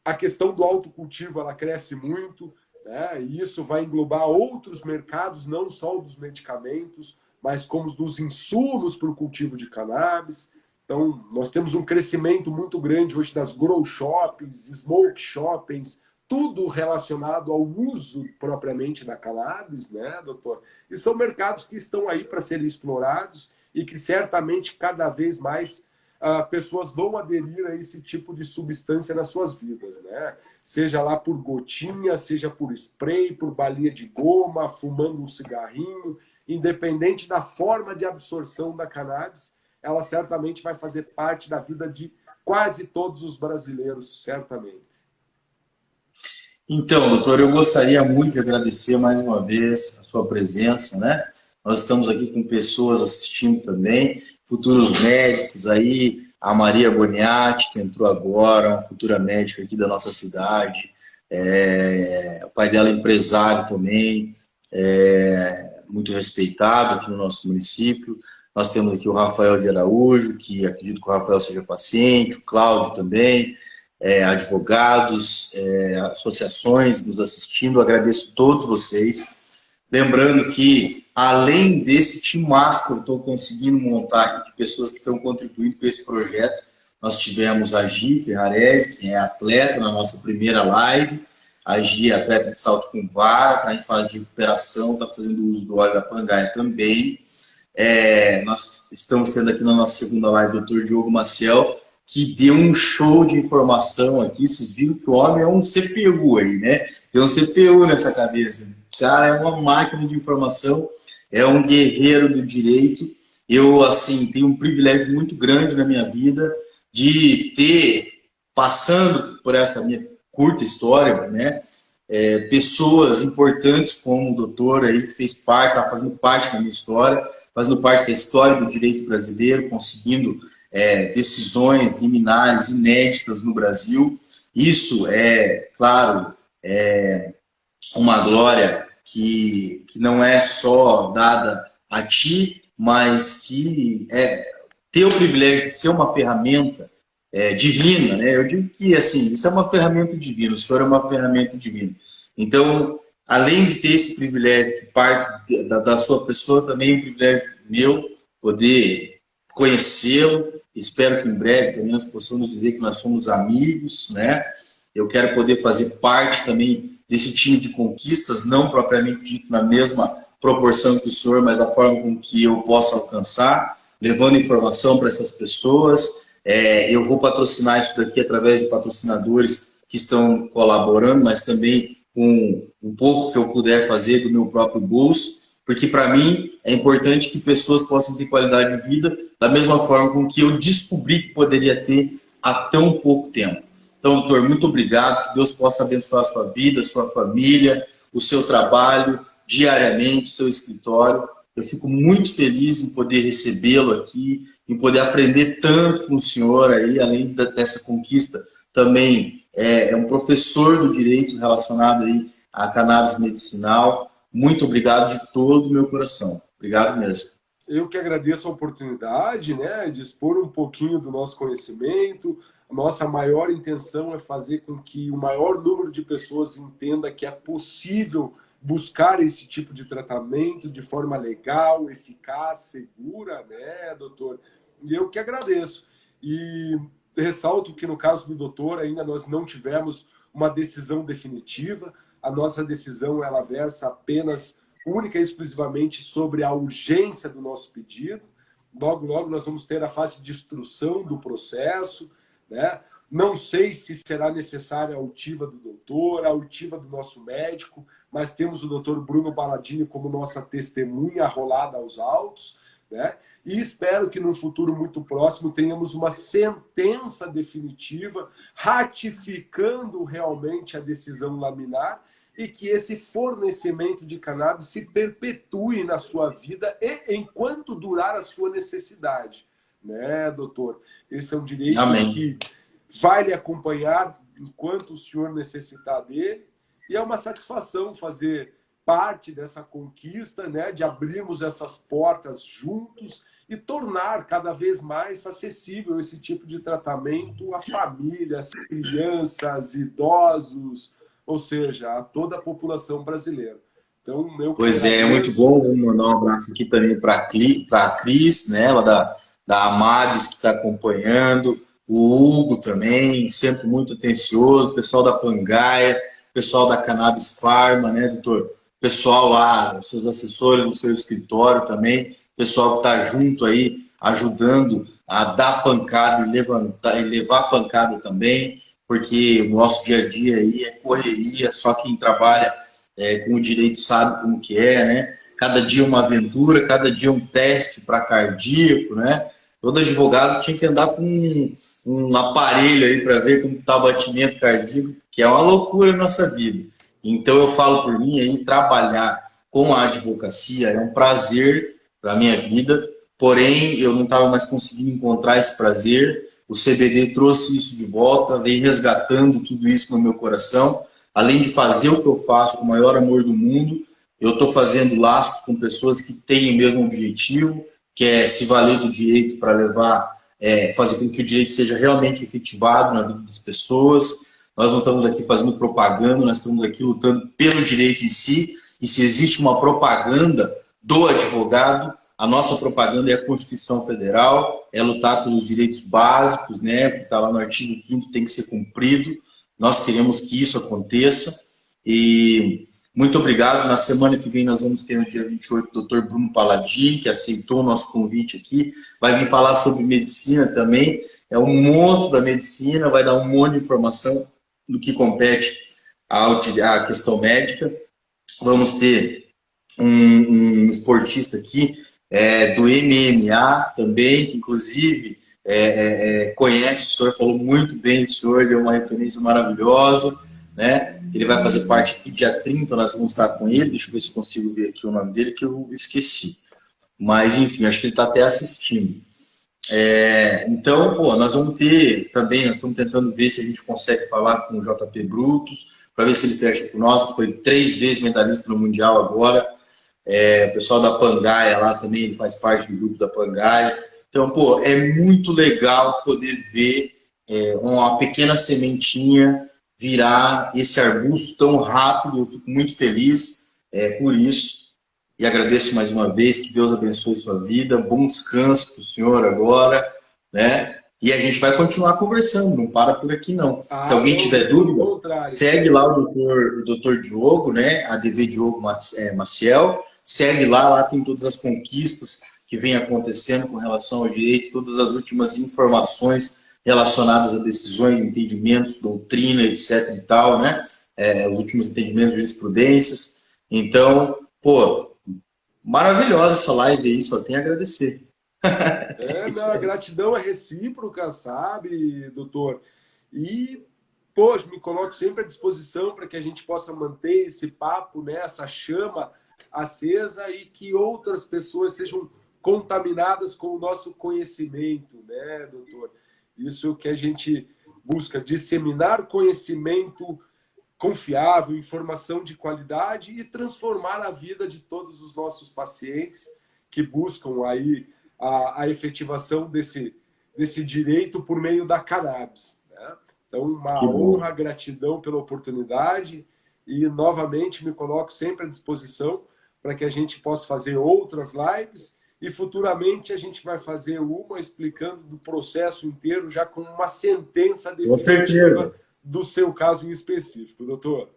A questão do autocultivo, ela cresce muito, né? E isso vai englobar outros mercados, não só o dos medicamentos, mas como os dos insumos para o cultivo de cannabis. Então, nós temos um crescimento muito grande hoje das grow shops, smoke shoppings, tudo relacionado ao uso propriamente da cannabis, né, doutor? E são mercados que estão aí para serem explorados e que certamente cada vez mais pessoas vão aderir a esse tipo de substância nas suas vidas, né? Seja lá por gotinha, seja por spray, por balinha de goma, fumando um cigarrinho, independente da forma de absorção da cannabis, ela certamente vai fazer parte da vida de quase todos os brasileiros, certamente. Então, doutor, eu gostaria muito de agradecer mais uma vez a sua presença, né? Nós estamos aqui com pessoas assistindo também, futuros médicos aí, a Maria Boniati, que entrou agora, uma futura médica aqui da nossa cidade, o pai dela é empresário também, muito respeitado aqui no nosso município. Nós temos aqui o Rafael de Araújo, que acredito que o Rafael seja paciente, o Cláudio também, advogados, associações nos assistindo. Agradeço a todos vocês. Lembrando que, além desse timaço que eu estou conseguindo montar aqui, de pessoas que estão contribuindo com esse projeto, nós tivemos a Gi Ferrarese, que é atleta na nossa primeira live. A Gi é atleta de salto com vara, está em fase de recuperação, está fazendo uso do óleo da pangaia também. Nós estamos tendo aqui na nossa segunda live o Dr. Diogo Maciel, que deu um show de informação aqui. Vocês viram que o homem é um CPU aí, né? Tem um CPU nessa cabeça. O cara é uma máquina de informação, é um guerreiro do direito. Eu, assim, tenho um privilégio muito grande na minha vida de ter, passando por essa minha curta história, né? Pessoas importantes como o doutor aí, que fez parte, está fazendo parte da minha história, fazendo parte da história do direito brasileiro, conseguindo decisões liminares inéditas no Brasil. Isso claro, uma glória que não é só dada a ti, mas que ter o privilégio de ser uma ferramenta divina, né? Eu digo que, assim, isso é uma ferramenta divina, o senhor é uma ferramenta divina. Então, além de ter esse privilégio que parte da sua pessoa, também é um privilégio meu poder conhecê-lo. Espero que em breve também nós possamos dizer que nós somos amigos, né? Eu quero poder fazer parte também desse time de conquistas, não propriamente dito na mesma proporção que o senhor, mas da forma com que eu possa alcançar, levando informação para essas pessoas. Eu vou patrocinar isso daqui através de patrocinadores que estão colaborando, mas também com um pouco que eu puder fazer do meu próprio bolso, porque para mim é importante que pessoas possam ter qualidade de vida da mesma forma com que eu descobri que poderia ter há tão pouco tempo. Então, doutor, muito obrigado, que Deus possa abençoar a sua vida, a sua família, o seu trabalho, diariamente, o seu escritório. Eu fico muito feliz em poder recebê-lo aqui, em poder aprender tanto com o senhor aí, além dessa conquista, também é um professor do direito relacionado aí à cannabis medicinal. Muito obrigado de todo o meu coração. Obrigado mesmo. Eu que agradeço a oportunidade, né, de expor um pouquinho do nosso conhecimento. Nossa maior intenção é fazer com que o maior número de pessoas entenda que é possível buscar esse tipo de tratamento de forma legal, eficaz, segura, né, doutor? E eu que agradeço. E ressalto que no caso do doutor ainda nós não tivemos uma decisão definitiva. A nossa decisão ela versa apenas, única e exclusivamente sobre a urgência do nosso pedido. Logo, logo nós vamos ter a fase de instrução do processo, né? Não sei se será necessária a oitiva do doutor, a oitiva do nosso médico, mas temos o doutor Bruno Baladini como nossa testemunha arrolada aos autos, né? E espero que no futuro muito próximo tenhamos uma sentença definitiva ratificando realmente a decisão laminar e que esse fornecimento de cannabis se perpetue na sua vida e enquanto durar a sua necessidade, né, doutor? Esse é um direito Amém. que vai lhe acompanhar enquanto o senhor necessitar dele E é uma satisfação fazer parte dessa conquista, né, de abrirmos essas portas juntos e tornar cada vez mais acessível esse tipo de tratamento a famílias, crianças, idosos, ou seja, a toda a população brasileira. Então, Pois é, muito bom. Vou mandar um abraço aqui também para a Cris, né, ela da Amades, que está acompanhando, o Hugo também, sempre muito atencioso, o pessoal da Pangaia, o pessoal da Cannabis Pharma, né, doutor? O pessoal lá, os seus assessores no seu escritório também, o pessoal que está junto aí, ajudando a dar pancada e levantar e levar pancada também, porque o nosso dia a dia aí é correria, só quem trabalha com o direito sabe como que é, né? Cada dia uma aventura, cada dia um teste para cardíaco, né? Todo advogado tinha que andar com um aparelho aí para ver como está o batimento cardíaco, que é uma loucura na nossa vida. Então eu falo por mim aí, trabalhar com a advocacia é um prazer para a minha vida, porém eu não estava mais conseguindo encontrar esse prazer. O CBD trouxe isso de volta, vem resgatando tudo isso no meu coração. Além de fazer o que eu faço com o maior amor do mundo, eu estou fazendo laços com pessoas que têm o mesmo objetivo, que é se valer do direito para levar, fazer com que o direito seja realmente efetivado na vida das pessoas. Nós não estamos aqui fazendo propaganda, nós estamos aqui lutando pelo direito em si, e se existe uma propaganda do advogado, a nossa propaganda é a Constituição Federal, é lutar pelos direitos básicos, né, que está lá no artigo 5º, tem que ser cumprido. Nós queremos que isso aconteça e muito obrigado. Na semana que vem nós vamos ter no dia 28 o Dr. Bruno Paladini, que aceitou o nosso convite aqui. Vai vir falar sobre medicina também. É um monstro da medicina, vai dar um monte de informação do que compete à questão médica. Vamos ter um esportista aqui do MMA também, que inclusive conhece o senhor, falou muito bem do senhor, deu uma referência maravilhosa, né? Ele vai fazer parte aqui dia 30, nós vamos estar com ele, deixa eu ver se consigo ver aqui o nome dele, que eu esqueci. Mas, enfim, acho que ele está até assistindo. Então, pô, nós vamos ter também, nós estamos tentando ver se a gente consegue falar com o JP Brutus, para ver se ele fecha com nós, que foi 3 vezes medalhista no Mundial agora. O pessoal da Pangaia lá também, ele faz parte do grupo da Pangaia. Então, pô, é muito legal poder ver uma pequena sementinha virar esse arbusto tão rápido. Eu fico muito feliz por isso. E agradeço mais uma vez, que Deus abençoe sua vida. Bom descanso para o senhor agora, né? E a gente vai continuar conversando, não para por aqui não. Se alguém tiver dúvida, segue lá o doutor Diogo, né? ADV Diogo Maciel. Segue lá tem todas as conquistas que vem acontecendo com relação ao direito, todas as últimas informações relacionadas a decisões, entendimentos, doutrina, etc e tal, né? Os últimos entendimentos, jurisprudências. Então, pô, maravilhosa essa live aí, só tenho a agradecer. A gratidão é recíproca, sabe, doutor? E, poxa, me coloco sempre à disposição para que a gente possa manter esse papo, né, essa chama acesa e que outras pessoas sejam contaminadas com o nosso conhecimento, né, doutor? Isso que a gente busca, disseminar conhecimento confiável, informação de qualidade e transformar a vida de todos os nossos pacientes que buscam aí a efetivação desse direito por meio da cannabis, né? Então, uma honra, gratidão pela oportunidade e, novamente, me coloco sempre à disposição para que a gente possa fazer outras lives e, futuramente, a gente vai fazer uma explicando do processo inteiro, já com uma sentença definitiva do seu caso em específico, doutor.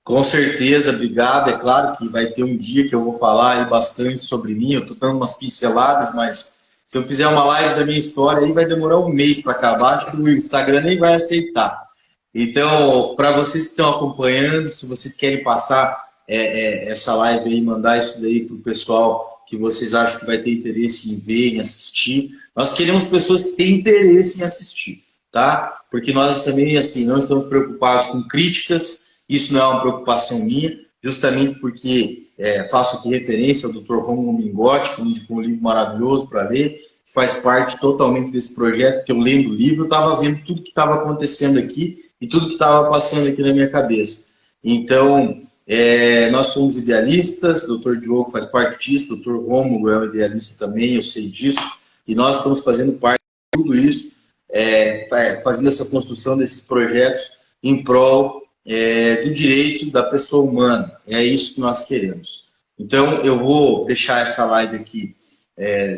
Com certeza, obrigado. É claro que vai ter um dia que eu vou falar aí bastante sobre mim. Eu estou dando umas pinceladas, mas se eu fizer uma live da minha história, aí vai demorar um mês para acabar. Acho que o Instagram nem vai aceitar. Então, para vocês que estão acompanhando, se vocês querem passar essa live aí, mandar isso daí para o pessoal que vocês acham que vai ter interesse em ver, em assistir. Nós queremos pessoas que têm interesse em assistir, tá? Porque nós também, assim, não estamos preocupados com críticas. Isso não é uma preocupação minha, justamente porque faço aqui referência ao Dr. Romulo Mingotti, que me indicou um livro maravilhoso para ler, que faz parte totalmente desse projeto, que eu lendo o livro, eu estava vendo tudo que estava acontecendo aqui e tudo que estava passando aqui na minha cabeça. Então, nós somos idealistas, o doutor Diogo faz parte disso, o doutor Rômulo é um idealista também, eu sei disso, e nós estamos fazendo parte de tudo isso, fazendo essa construção desses projetos em prol do direito da pessoa humana. É isso que nós queremos. Então, eu vou deixar essa live aqui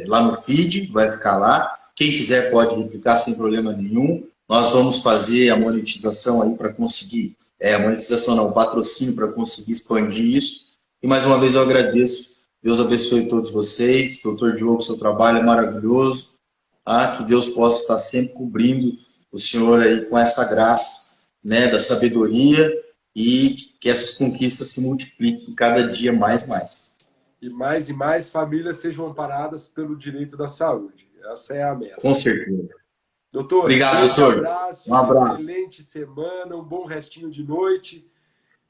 lá no feed, vai ficar lá. Quem quiser pode replicar sem problema nenhum. Nós vamos fazer a monetização aí para conseguir, a monetização não, o patrocínio para conseguir expandir isso. E mais uma vez eu agradeço. Deus abençoe todos vocês. Doutor Diogo, seu trabalho é maravilhoso. Que Deus possa estar sempre cobrindo o senhor aí com essa graça, né, da sabedoria, e que essas conquistas se multipliquem cada dia mais e mais. E mais famílias sejam amparadas pelo direito da saúde. Essa é a meta. Com certeza. Doutor, obrigado, doutor. Abraço, um abraço. Excelente semana, um bom restinho de noite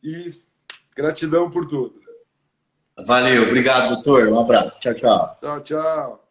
e gratidão por tudo. Valeu, obrigado, doutor. Um abraço. Tchau, tchau. Tchau, tchau.